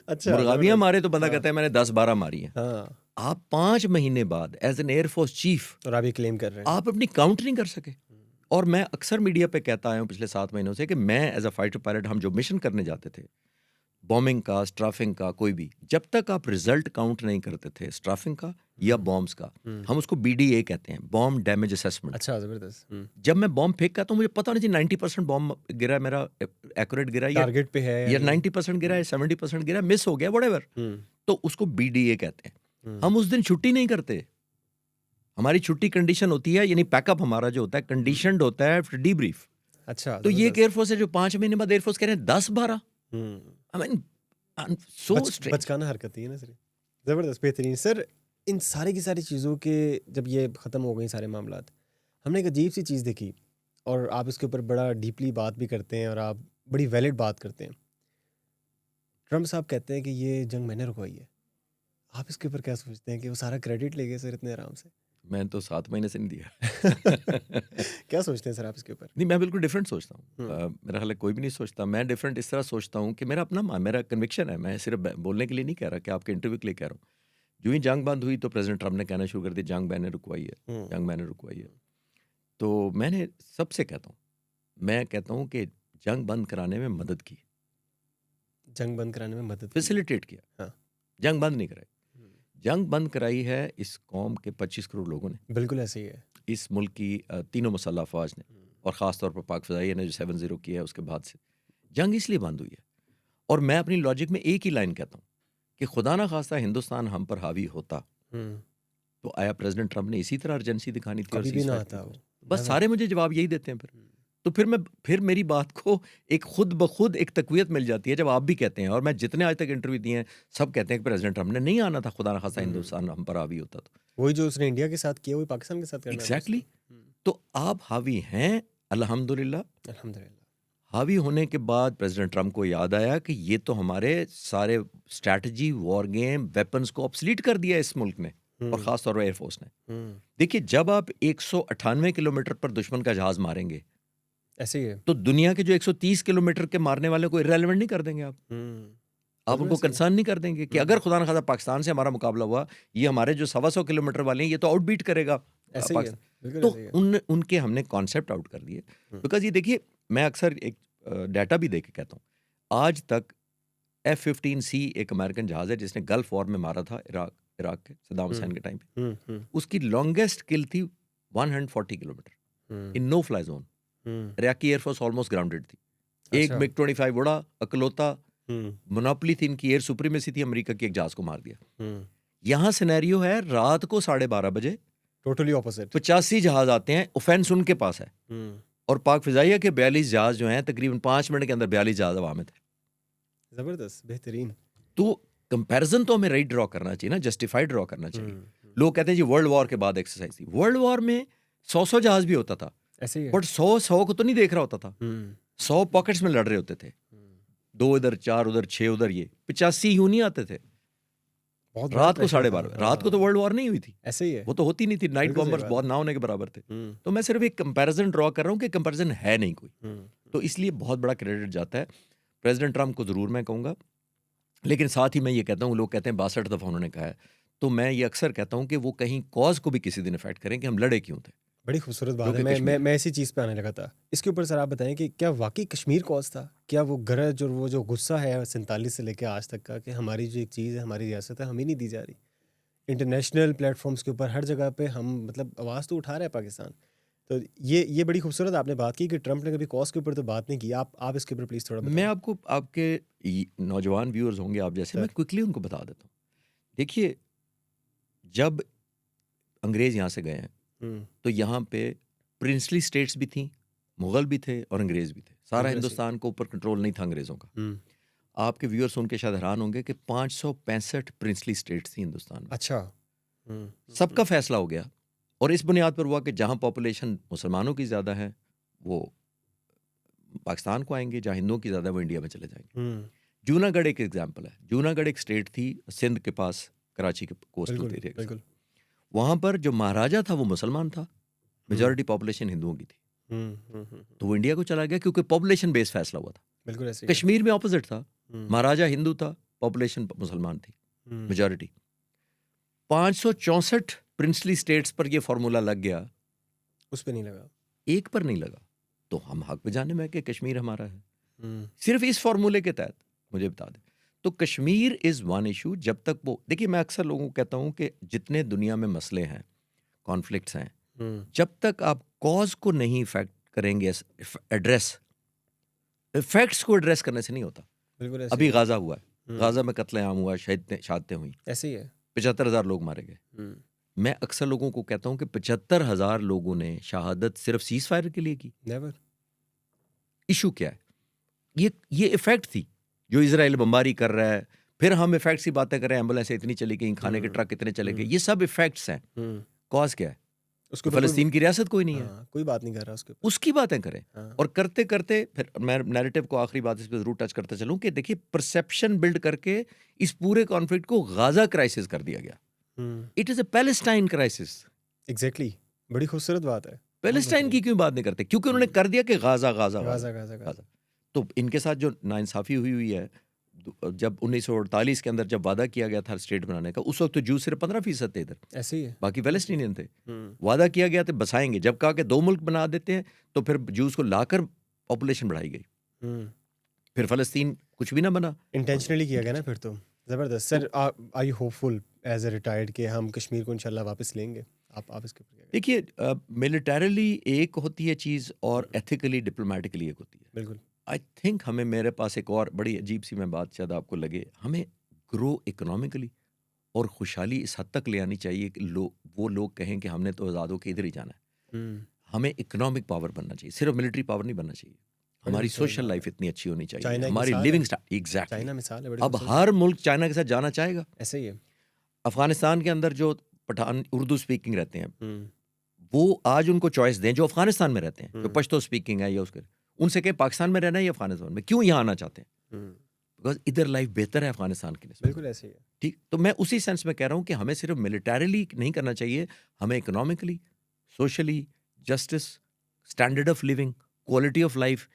अच्छा, मुर्गाबियाँ जबरदस्त। मारे तो बंदा हाँ। कहता है मैंने 10-12 मारी हैं। हाँ, आप 5 महीने बाद एज एन एयरफोर्स चीफ और आप ये क्लेम कर रहे हैं। आप अपनी काउंट नहीं कर सके। और मैं अक्सर मीडिया पे कहता आया हूँ पिछले 7 महीनों से कि मैं एज अ फाइटर पायलट, हम जो मिशन करने जाते थे, बॉम्बिंग का, स्ट्राफिंग का, कोई भी, जब तक आप रिजल्ट काउंट नहीं करते थे स्ट्राफिंग का या बॉम्ब्स का, हम उसको BDA कहते हैं, बॉम्ब डैमेज असेसमेंट। अच्छा, जबरदस्त। जब मैं बॉम्ब फेंका तो मुझे पता नहीं थी 90% बॉम्ब गिरा मेरा एक्यूरेट गिरा या टारगेट पे है या 90% गिरा है, 70% गिरा, मिस हो गया, व्हाटएवर, तो उसको BDA कहते हैं। हम उस दिन छुट्टी नहीं करते, हमारी छुट्टी कंडीशन होती है, यानी पैकअप हमारा जो होता है कंडीशनड होता है फॉर डीब्रीफ। अच्छा, तो ये एक एयरफोर्स है जो 5 महीने बाद एयरफोर्स कह रहे हैं 10-12। I mean so strange. बचकाना हरकत ही है ना सर। जबरदस्त, बेहतरीन। सर, इन सारी की सारी चीज़ों के जब ये ख़त्म हो गई सारे मामलात, हमने एक अजीब सी चीज़ देखी, और आप इसके ऊपर बड़ा डीपली बात भी करते हैं और आप बड़ी वैलिड बात करते हैं। ट्रम्प साहब कहते हैं कि ये जंग मैंने रुकवाई है। आप इसके ऊपर क्या सोचते हैं कि वो सारा क्रेडिट ले गए सर इतने आराम से? मैं तो 7 महीने से नहीं दिया। क्या सोचते हैं सर आप इसके ऊपर? नहीं, मैं बिल्कुल डिफरेंट सोचता हूँ। मेरा ख्याल है कोई भी नहीं सोचता। मैं डिफरेंट इस तरह सोचता हूँ कि मेरा अपना मेरा कन्विक्शन है। मैं सिर्फ बोलने के लिए नहीं कह रहा कि आपके इंटरव्यू के लिए कह रहा हूँ। जो ही जंग बंद हुई तो प्रेसिडेंट ट्रम्प ने कहना शुरू कर दिया जंग मैंने रुकवाई है, जंग मैंने रुकवाई है। तो मैंने सबसे कहता हूँ, मैं कहता हूँ कि जंग बंद कराने में मदद की, जंग बंद कराने में मदद की। फैसिलिटेट किया। हाँ। जंग बंद नहीं कराई। जंग बंद कराई है इस कौम के 25 करोड़ लोगों ने, बिल्कुल ऐसे ही है। इस मुल्क की तीनों मसल्ह अफवाज ने, और ख़ास तौर पर पाक फ़िज़ाइया ने जो 7-0 किया है उसके बाद से जंग इसलिए बंद हुई है। और मैं अपनी लॉजिक में एक ही लाइन कहता हूँ कि खुदा ना खास्ता हिंदुस्तान हम पर हावी होता तो आया प्रेसिडेंट ट्रम्प ने इसी तरह अर्जेंसी दिखानी थी और कभी भी ना ceasefire आता की वो। थी। बस सारे मुझे जवाब यही देते हैं। तो फिर मेरी बात को एक खुद ब खुद एक तक़वियत मिल जाती है जब आप भी कहते हैं, और मैं जितने आज तक इंटरव्यू दिए हैं सब कहते हैं कि प्रेसिडेंट ट्रम्प ने नहीं आना था, खुदा ना खास्ता हिंदुस्तान हम पर हावी होता तो। वही जो उसने इंडिया के साथ किया वही पाकिस्तान के साथ करना था एग्जैक्टली। उसको। तो आप हावी हैं अल्हम्दुलिल्लाह अल्हम्दुलिल्लाह। हावी होने के बाद प्रेसिडेंट ट्रम्प को याद आया कि ये तो हमारे सारे स्ट्रैटेजी, वॉर गेम, वेपन्स को ऑब्सलीट कर दिया इस मुल्क ने, और ख़ास तौर पर एयरफोर्स ने। देखिए, जब आप 198 किलोमीटर पर दुश्मन का जहाज मारेंगे, ऐसे ही है। तो दुनिया के जो 130 किलोमीटर के मारने वाले को इररेलेवेंट नहीं कर देंगे आप बिल्कुल उनको ऐसे ही है। कंसर्न नहीं कर देंगे कि अगर खुदा न खासा पाकिस्तान से हमारा मुकाबला हुआ, ये हमारे जो 125 किलोमीटर वाले हैं ये तो आउटबीट करेगा ऐसे ही है, पाकिस्तान। बिल्कुल तो ऐसे ही है। उनके हमने कॉन्सेप्ट आउट कर दिए। बिकॉज ये देखिए, मैं अक्सर एक डाटा भी दे के कहता हूँ, आज तक F-15C एक अमेरिकन जहाज है जिसने गल्फ वॉर में मारा था इराक के सद्दाम हुसैन के टाइम पे। उसकी लॉन्गेस्ट किल थी 140 kilometre in no fly zone. Iraqi air force almost grounded थी। एक अच्छा। MiG-25 उड़ा, अकलौता मोनोपोली थी इनकी, एयर सुप्रीमेसी थी, अमेरिका की एक जहाज को मार दिया। यहाँ सिनेरियो है रात को 12:30 बजे टोटली ऑपोजिट। 85 जहाज आते हैं, ऑफेंस उनके पास है, और पाक फिजाइया के 42 जहाज जो हैं तकरीबन 5 मिनट के अंदर 42 जहाज हवा में थे। जबरदस्त, बेहतरीन। तो कंपैरिजन तो हमें राइट ड्रॉ करना चाहिए ना, जस्टिफाइड ड्रॉ करना चाहिए। लोग कहते हैं जी वर्ल्ड वॉर के बाद एक्सरसाइज थी। वर्ल्ड वॉर में 100 जहाज भी होता था, ऐसे ही है। बट 100 को तो नहीं देख रहा होता था। 100 पॉकेट्स में लड़ रहे होते थे, 2 इधर, 4 उधर, 6 उधर। ये 85 यूं नहीं आते थे बहुत रात को pressure 12:30। था। रात को तो वर्ल्ड वॉर नहीं हुई थी, ऐसे ही है। वो तो होती नहीं थी। नाइट बिल्कुल सही बॉम्बर्स बात बहुत ना होने के बराबर थे। तो मैं सिर्फ एक कंपैरिजन ड्रॉ कर रहा हूँ कि कंपैरिजन है नहीं कोई, तो इसलिए बहुत बड़ा क्रेडिट जाता है प्रेसिडेंट ट्रम्प को, ज़रूर मैं कहूँगा। लेकिन साथ ही मैं ये कहता हूँ, लोग कहते हैं 62 दफ़ा उन्होंने कहा है, तो मैं ये अक्सर कहता हूँ कि वो कहीं कॉज को भी किसी दिन इफेक्ट करें कि हम लड़े क्यों थे। बड़ी खूबसूरत बात जो है। कि मैं कश्मीर मैं इसी चीज़ पे आने लगा था। इसके ऊपर सर आप बताएं कि क्या वाकई कश्मीर कॉज था? क्या वो गरज और वो जो गुस्सा है 47 से लेकर आज तक का, कि हमारी जो एक चीज़ है, हमारी रियासत है, हमें नहीं दी जा रही। इंटरनेशनल प्लेटफॉर्म्स के ऊपर हर जगह पे हम मतलब आवाज़ तो उठा रहे हैं पाकिस्तान। तो ये बड़ी खूबसूरत आपने बात की कि ट्रम्प ने कभी कॉज के ऊपर तो बात नहीं की। आप इसके ऊपर प्लीज़ थोड़ा मैं बताएं। आपको, आपके नौजवान व्यूअर्स होंगे आप जैसे, मैं सर। क्विकली उनको बता देता हूँ। देखिए, जब अंग्रेज़ यहाँ से गए हैं हम्म, तो यहाँ पे प्रिंसली स्टेट्स भी थी, मुग़ल भी थे और अंग्रेज़ भी थे। सारा बिल्कुल ऐसे ही। हिंदुस्तान को ऊपर कंट्रोल नहीं था अंग्रेज़ों का। आपके व्यूअर्स सुन के शायद हैरान होंगे कि 565 प्रिंसली स्टेट्स थी हिंदुस्तान में। अच्छा। सबका फैसला हो गया, और इस बुनियाद पर हुआ कि जहाँ पॉपुलेशन मुसलमानों की ज़्यादा है वो पाकिस्तान को आएंगे, जहाँ हिंदुओं की ज़्यादा है वो इंडिया में चले जाएंगे। जूनागढ़ एक एग्जाम्पल है। जूनागढ़ एक स्टेट थी सिंध के पास, कराची के कोस्टल बिल्कुल एरिया के बिल्कुल। साथ। वहाँ पर जो महाराजा था वो मुसलमान था, मेजॉरिटी पॉपुलेशन हिंदुओं की थी, तो वो इंडिया को चला गया क्योंकि पॉपुलेशन बेस्ड फैसला हुआ था। बिल्कुल ऐसे ही है। कश्मीर में ऑपोजिट था, हम्म, महाराजा हिंदू था, पॉपुलेशन मुसलमान थी, हम्म, मेजॉरिटी। 564 प्रिंसली स्टेट्स पर ये फॉर्मूला लग गया, उस पर नहीं लगा। एक पर नहीं लगा। तो हम हक बजाने में कि कश्मीर हमारा है, हम्म, सिर्फ इस फॉर्मूले के तहत। मुझे बता दें तो कश्मीर इज़ वन इशू। जब तक वो, देखिए मैं अक्सर लोगों को कहता हूँ कि जितने दुनिया में मसले हैं, कॉन्फ्लिक्ट्स हैं, जब तक आप कॉज को नहीं इफेक्ट करेंगे, एड्रेस, इफेक्ट्स को एड्रेस करने से नहीं होता। बिल्कुल ऐसे अभी ही है। गाजा हुआ है, गाजा में कत्लेआम हुआ, शहादतें हुई, ऐसे ही है। 75,000 लोग मारे गए। मैं अक्सर लोगों को कहता हूँ कि 75,000 लोगों ने शहादत सिर्फ सीज फायर के लिए की। नेवर। इशू क्या है? ये इफेक्ट थी जो इजराइल बमबारी कर रहा है, फिर हम इफेक्ट्स की बातें कर रहे हैं, एम्बुलेंस इतनी चली गई, खाने के ट्रक इतने चले गए, ये सब इफेक्ट्स हैं। कॉज क्या है? उसके ऊपर फलस्तीन की रियासत कोई नहीं है, कोई बात नहीं कर रहा उसके ऊपर। उसकी बातें करें। हाँ। और करते करते फिर मैं नैरेटिव को, आखिरी बात इस पर जरूर टच करते चलूं कि देखिए, परसेप्शन बिल्ड करके इस पूरे कॉन्फ्लिक्ट को गाजा क्राइसिस कर दिया गया। It is a Palestine crisis. Exactly, बड़ी खूबसूरत बात है। पैलेस्टाइन की क्यों बात नहीं करते? क्योंकि उन्होंने कर दिया कि Gaza Gaza Gaza Gaza Gaza Gaza. Gaza. तो इनके साथ जो नाइंसाफी हुई है, जब 1948 के अंदर जब वादा किया गया था स्टेट बनाने का, उस वक्त तो जू सिर्फ 15% थे इधर, ऐसे ही है। बाकी पैलेस्टीनियन थे। वादा किया गया था बसाएंगे, जब कहा कि 2 मुल्क बना देते हैं, तो फिर जूस को लाकर पॉपुलेशन बढ़ाई गई, फिर फलस्तीन कुछ भी ना बना। इंटेंशनली किया गया ना फिर तो। ज़बरदस्त। Sir, are you hopeful as a retired कि हम कश्मीर को इंशाल्लाह वापस लेंगे? आप इसके ऊपर क्या कहेंगे? देखिए, मिलिटरीली एक होती है चीज़ और एथिकली डिप्लोमेटिकली एक होती है। बिल्कुल। आई थिंक हमें, मेरे पास एक और बड़ी अजीब सी मैं बात शायद आपको लगे, हमें ग्रो इकोनॉमिकली और खुशहाली इस हद तक ले आनी चाहिए कि वो लोग कहें कि हमने तो आज़ाद होकर इधर ही जाना है। हमें इकोनॉमिक पावर बनना चाहिए, सिर्फ मिलिट्री पावर नहीं बनना चाहिए। हमारी सोशल लाइफ इतनी अच्छी होनी चाहिए, चाइना की हमारी मिसाल लिविंग है। स्टाइल। एग्जैक्टली, चाइना मिसाल है बड़ी अब खूबसूरत। हर मुल्क चाइना के साथ जाना चाहेगा। ऐसे ही है। अफगानिस्तान के अंदर जो पठान उर्दू स्पीकिंग रहते हैं, वो आज उनको चॉइस दें जो अफगानिस्तान में रहते हैं, जो हम्म। पश्तो स्पीकिंग है या उसके, उनसे कहें पाकिस्तान में रहना है या अफगानिस्तान में, क्यों यहाँ आना चाहते हैं? बिकॉज इधर लाइफ बेहतर है अफगानिस्तान की निस्बत। बिल्कुल ऐसे ही है। ठीक, तो मैं उसी सेंस में कह रहा हूँ कि हमें सिर्फ मिलिटरीली नहीं करना चाहिए, हमें economically, socially, justice, standard of living, quality of life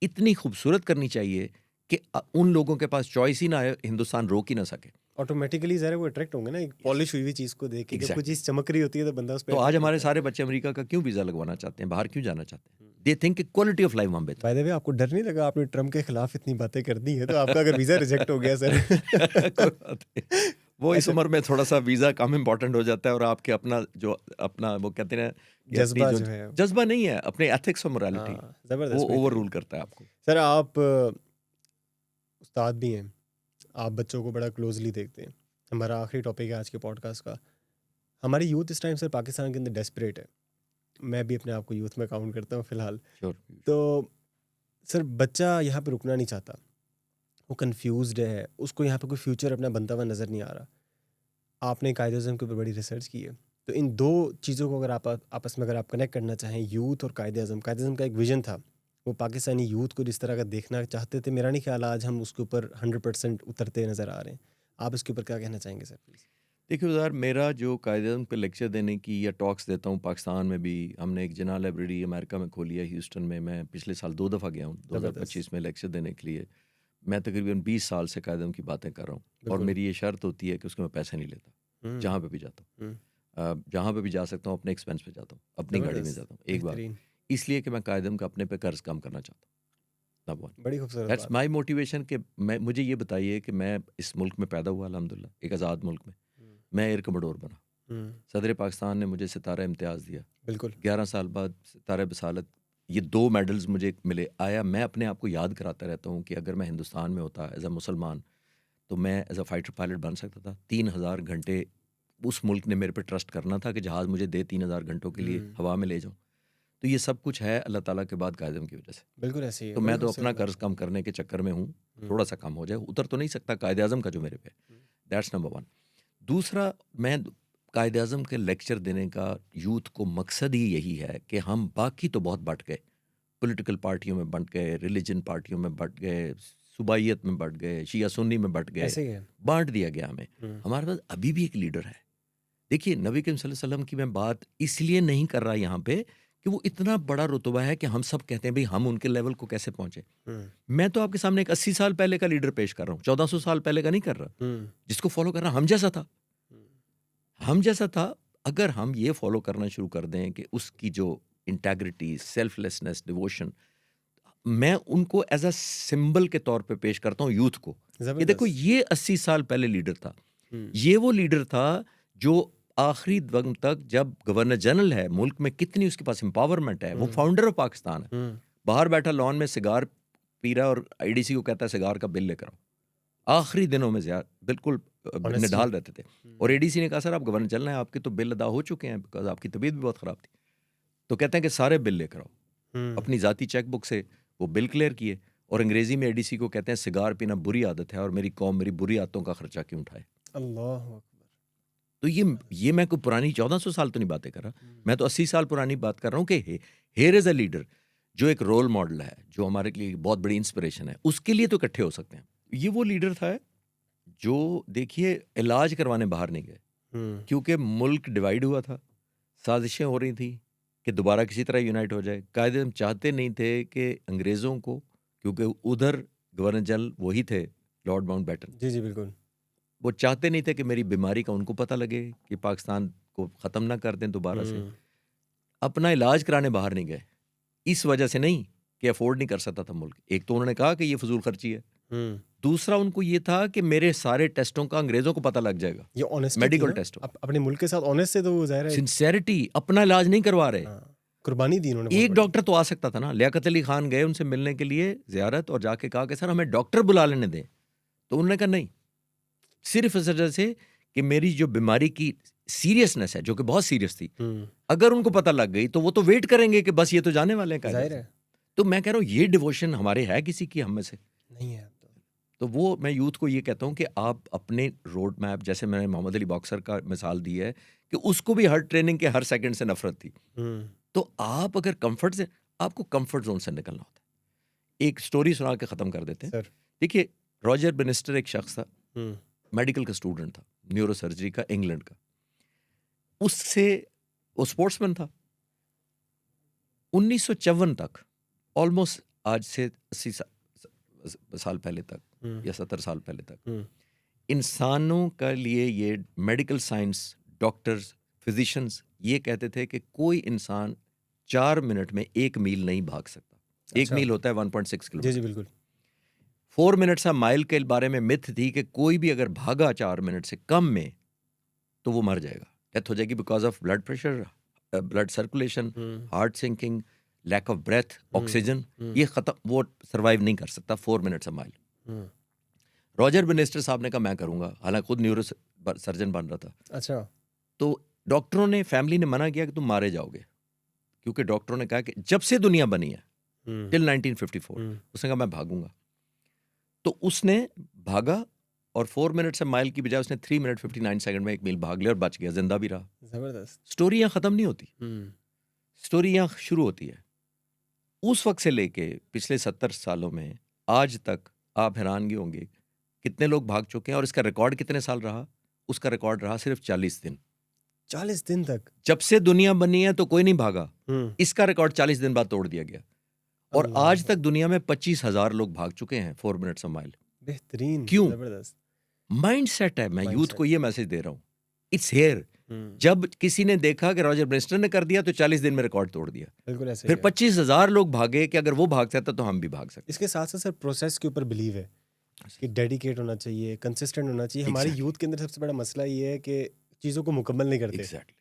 इतनी खूबसूरत करनी चाहिए कि उन लोगों के पास चॉइस ही ना आए, हिंदुस्तान रोक ही ना सके। ऑटोमेटिकली ज़रा वो अट्रैक्ट होंगे ना एक पॉलिश हुई हुई चीज़ को देख के। जब कोई चीज़ चमक रही होती है तो बंदा उस पे तो आज attract हमारे होता है। सारे बच्चे अमेरिका का क्यों वीज़ा लगवाना चाहते हैं, बाहर क्यों जाना चाहते हैं? They think quality of life वहाँ बेहतर। बाय द वे, आपको डर नहीं लगा आपने ट्रम्प के खिलाफ इतनी बातें कर दी है तो आपका अगर वीज़ा रिजेक्ट हो गया सर? कोई बात नहीं। वो इस अच्छा। उम्र में थोड़ा सा वीज़ा कम इम्पोर्टेंट हो जाता है और आपके अपना वो कहते हैं कि जज्बा अपनी जो है जज्बा नहीं है, अपने एथिक्स और मोरालिटी, हाँ, वो ज़बरदस्त ओवर बेहतरीन। रूल करता है आपको। सर आप उस्ताद भी हैं, आप बच्चों को बड़ा क्लोजली देखते हैं। हमारा आखिरी टॉपिक है आज के पॉडकास्ट का। हमारी यूथ इस टाइम सर पाकिस्तान के अंदर डेस्परेट है। मैं भी अपने आप को यूथ में काउंट करता हूँ फ़िलहाल। श्योर। तो सर बच्चा यहाँ पे रुकना नहीं चाहता, वो कंफ्यूज्ड है, उसको यहाँ पे कोई फ्यूचर अपना बनता हुआ नज़र नहीं आ रहा। आपने कायदे-ए-आज़म के ऊपर बड़ी रिसर्च की है, तो इन दो चीज़ों को अगर आप आपस में अगर आप कनेक्ट करना चाहें, यूथ और कायदे-ए-आज़म। कायदे-ए-आज़म का एक विजन था, वो पाकिस्तानी यूथ को जिस तरह का देखना चाहते थे, मेरा नहीं ख्याल आज हम उसके ऊपर 100% उतरते नज़र आ रहे हैं। आप इसके ऊपर क्या कहना चाहेंगे सर प्लीज़? देखिए यार, मेरा जो कायदे-ए-आज़म पे लेक्चर देने की या टॉक्स देता हूँ पाकिस्तान में भी, हमने एक जिन्ना लाइब्रेरी अमेरिका में खोली है ह्यूस्टन में। मैं पिछले साल 2 दफ़ा गया हूँ 2025 में लेक्चर देने के लिए। मैं तकरीबन 20 साल से कायदे-ए-आज़म की बातें कर रहा हूँ और बिल्कुल। मेरी ये शर्त होती है कि उसके मैं पैसे नहीं लेता, जहाँ पे भी जाता हूँ। जहाँ पे भी जा सकता हूँ अपने एक्सपेंस पे जाता हूँ, अपनी गाड़ी में जाता हूँ। एक बार बेहतरीन, इसलिए कि मैं कायदे-ए-आज़म का अपने पे कर्ज कम करना चाहता हूँ। नंबर वन, बड़ी खूबसूरत दैट्स बात। माय मोटिवेशन कि मुझे ये बताइए कि मैं इस मुल्क में पैदा हुआ अल्हम्दुलिल्लाह, एक आज़ाद मुल्क में। मैं एयर कमोडोर बना, सदर पाकिस्तान ने मुझे सितारा इम्तियाज़ दिया। बिल्कुल। 11 साल बाद सितारा बसालत, ये 2 मेडल्स मुझे मिले। आया, मैं अपने आप को याद कराता रहता हूँ कि अगर मैं हिंदुस्तान में होता एज अ मुसलमान तो मैं एज अ फाइटर पायलट बन सकता था। 3000 घंटे उस मुल्क ने मेरे पे ट्रस्ट करना था कि जहाज़ मुझे दे 3000 घंटों के लिए हवा में ले जाऊँ। तो ये सब कुछ है अल्लाह ताला के बाद कायदे-ए-आज़म की वजह से। बिल्कुल ऐसे ही है। तो बड़ी मैं तो अपना खूबसूरत बात। कर्ज कम करने के चक्कर में हूँ, थोड़ा सा कम हो जाए, उतर तो नहीं सकता कायदे-ए-आज़म का जो मेरे पे। That's number 1। दूसरा, मैं कायदे-ए-आज़म के लेक्चर देने का यूथ को मकसद ही यही है कि हम बाकी तो बहुत बँट गए, पॉलिटिकल पार्टियों में बँट गए, रिलीजन पार्टियों में बँट गए, सुबाइयत में बँट गए, शिया सुन्नी में बँट गए, ऐसे ही है। बाँट दिया गया हमें। हमारे पास अभी भी एक लीडर है। देखिए, नबी करीम सल्लल्लाहु अलैहि वसल्लम की मैं बात इसलिए नहीं कर रहा यहाँ पे कि वो इतना बड़ा रुतबा है कि हम सब कहते हैं भाई हम उनके लेवल को कैसे पहुंचे। मैं तो आपके सामने एक 80 साल पहले का लीडर पेश कर रहा हूँ, 1400 साल पहले का नहीं कर रहा, जिसको फॉलो कर रहा हम जैसा था। हम जैसा था, अगर हम ये फॉलो करना शुरू कर दें कि उसकी जो इंटेग्रिटी, सेल्फलेसनेस, डिवोशन, मैं उनको एज अ सिंबल के तौर पे पेश करता हूँ यूथ को कि देखो ये 80 साल पहले लीडर था। ये वो लीडर था जो आखिरी वक्त तक, जब गवर्नर जनरल है मुल्क में, कितनी उसके पास एम्पावरमेंट है, वो फाउंडर ऑफ पाकिस्तान है, बाहर बैठा लॉन में सिगार पी रहा है और आईडीसी को कहता है सिगार का बिल लेकर आओ। आखिरी दिनों में बिल्कुल निढाल रहते थे। और एडीसी ने कहा सर आप गवर्नर जनरल हैं, आपके तो बिल अदा हो चुके हैं बिकॉज आपकी तबीयत भी बहुत ख़राब थी। तो कहते हैं कि सारे बिल लेकर आओ। अपनी ज़ाती चेक बुक से वो बिल क्लियर किए और अंग्रेज़ी में एडीसी को कहते हैं सिगार पीना बुरी आदत है और मेरी कौम मेरी बुरी आदतों का खर्चा क्यों उठाए। अल्लाह अकबर। तो ये मैं कोई पुरानी 1400 साल तो नहीं बातें कर रहा, मैं तो 80 साल पुरानी बात कर रहा हूँ कि हियर इज़ अ लीडर जो एक रोल मॉडल है, जो हमारे लिए बहुत बड़ी इंस्पिरेशन है। उसके लिए तो इकट्ठे हो सकते हैं। ये वो लीडर था जो, देखिए, इलाज करवाने बाहर नहीं गए क्योंकि मुल्क डिवाइड हुआ था, साजिशें हो रही थी कि दोबारा किसी तरह यूनाइट हो जाए। कायदे-ए-आज़म चाहते नहीं थे कि अंग्रेज़ों को, क्योंकि उधर गवर्नर जनरल वही थे लॉर्ड माउंटबेटन, जी जी बिल्कुल, वो चाहते नहीं थे कि मेरी बीमारी का उनको पता लगे कि पाकिस्तान को ख़त्म ना कर दें दोबारा से। अपना इलाज कराने बाहर नहीं गए, इस वजह से नहीं कि अफोर्ड नहीं कर सकता था मुल्क। एक तो उन्होंने कहा कि ये फजूल खर्ची है, दूसरा उनको ये था कि मेरे सारे टेस्टों का अंग्रेज़ों को पता लग जाएगा, ये ऑनेस्टी मेडिकल टेस्ट, अपने मुल्क के साथ ऑनेस्ट से तो वो ज़ाहिर है सिंसेरिटी, अपना इलाज नहीं करवा रहे। कुर्बानी दी उन्होंने। एक डॉक्टर तो आ सकता था ना, लियाकत अली खान गए उनसे मिलने के लिए ज़ियारत और जाके कहा कि सर हमें डॉक्टर बुला लेने दें, तो उन्होंने कहा नहीं, सिर्फ इस वजह से कि मेरी जो बीमारी की सीरियसनेस है, जो कि बहुत सीरियस थी, अगर उनको पता लग गई तो वो तो वेट करेंगे कि बस ये तो जाने वाले हैं। जाहिर है। तो मैं कह रहा हूँ ये डिवोशन हमारे है किसी की, हम में से नहीं है। तो वो मैं यूथ को ये कहता हूँ कि आप अपने रोड मैप, जैसे मैंने मोहम्मद अली बॉक्सर का मिसाल दी है कि उसको भी हर ट्रेनिंग के हर सेकंड से नफरत थी, तो आप अगर कंफर्ट से, आपको कंफर्ट जोन से निकलना होता है। एक स्टोरी सुना के ख़त्म कर देते हैं। सर। देखिए, रॉजर बेनिस्टर एक शख्स था, हम्म, मेडिकल का स्टूडेंट था, न्यूरो सर्जरी का, इंग्लैंड का। उससे वो स्पोर्ट्समैन था। 1954 तक, ऑलमोस्ट आज से 80 साल पहले तक हम्म, या 70 साल पहले तक, हम्म, इंसानों का लिए ये मेडिकल साइंस, डॉक्टर्स, फिजिशियंस ये कहते थे कि कोई इंसान 4 मिनट में 1 मील नहीं भाग सकता। 1 अच्छा। मील होता है 1.6 जी जी किलोमीटर। बिल्कुल। 4 मिनट्स ऑफ माइल के बारे में मिथ थी कि कोई भी अगर भागा 4 मिनट से कम में तो वो मर जाएगा, डेथ हो जाएगी, because of blood pressure, blood circulation, hmm, heart sinking, lack of breath, oxygen, hmm, ये खत्म, वो सर्वाइव नहीं कर सकता 4 minutes of mile. Hmm, Roger Bannister साहब ने कहा मैं करूंगा, हालांकि खुद न्यूरो सर्जन बन रहा था। अच्छा। तो डॉक्टरों ने, फैमिली ने मना किया कि तुम मारे जाओगे, क्योंकि डॉक्टरों ने कहा कि जब से दुनिया बनी है हम्म, टिल 1954, हम्म, उसने कहा मैं भागूंगा। तो उसने भागा और 4 मिनट से माइल की बजाय उसने 3 मिनट 59 सेकंड में 1 मील भाग लिया और बच गया, जिंदा भी रहा। जबरदस्त। स्टोरी यहाँ खत्म नहीं होती, हम्म, स्टोरी यहाँ शुरू होती है। उस वक्त से लेके पिछले 70 सालों में आज तक आप हैरानगी होंगे कितने लोग भाग चुके हैं, और इसका रिकॉर्ड कितने साल रहा? उसका रिकॉर्ड रहा सिर्फ 40 दिन। 40 दिन तक। जब से दुनिया बनी है तो कोई नहीं भागा, हम्म, इसका रिकॉर्ड 40 दिन बाद तोड़ दिया गया। और अल्लाह। आज तक दुनिया में 25,000 लोग भाग चुके हैं 4 मिनट्स ऑफ माइल। बेहतरीन। क्यों? जबरदस्त। माइंड सेट है। मैं यूथ Mindset. को ये मैसेज दे रहा हूँ, इट्स हेयर। हम्म, जब किसी ने देखा कि रॉजर ब्रेस्टर ने कर दिया तो 40 दिन में रिकॉर्ड तोड़ दिया। बिल्कुल ऐसे फिर ही है। 25,000 लोग भागे कि अगर वो भाग सकता तो हम भी भाग सकते। इसके साथ साथ सर प्रोसेस के ऊपर बिलीव है कि डेडिकेट होना चाहिए, कंसिस्टेंट होना चाहिए। हमारी Exactly. यूथ के अंदर सबसे बड़ा मसला ये है कि चीज़ों को मुकम्मल नहीं करते। एग्जैक्टली,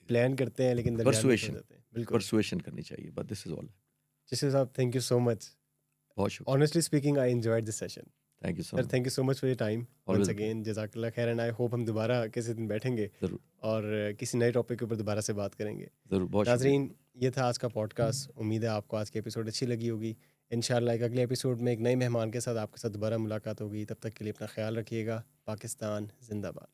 प्लान करते हैं लेकिन दरमियान में छोड़ परसुएशन, देते हैं। बिल्कुल। परसुएशन करनी चाहिए, बट दिस इज ऑल। जिसे साहब, थैंक यू सो मच। बहुत शुक्रिया, honestly speaking, I enjoyed this session. Thank you so sir much. Thank you so much for your time once Always a again. जज़ाकल्लाह खैर, एंड आई होप हम दोबारा किसी दिन बैठेंगे जरूर, और किसी नए टॉपिक के ऊपर दोबारा से बात करेंगे। जरूर, बहुत शुक्रिया। नाजरीन, ये था आज का पॉडकास्ट। उम्मीद है आपको आज की एपिसोड अच्छी लगी होगी। इंशाल्लाह एक अगले एपिसोड में एक नए मेहमान के साथ आपके साथ दोबारा मुलाकात होगी। तब तक के लिए अपना ख्याल रखिएगा। पाकिस्तान जिंदाबाद।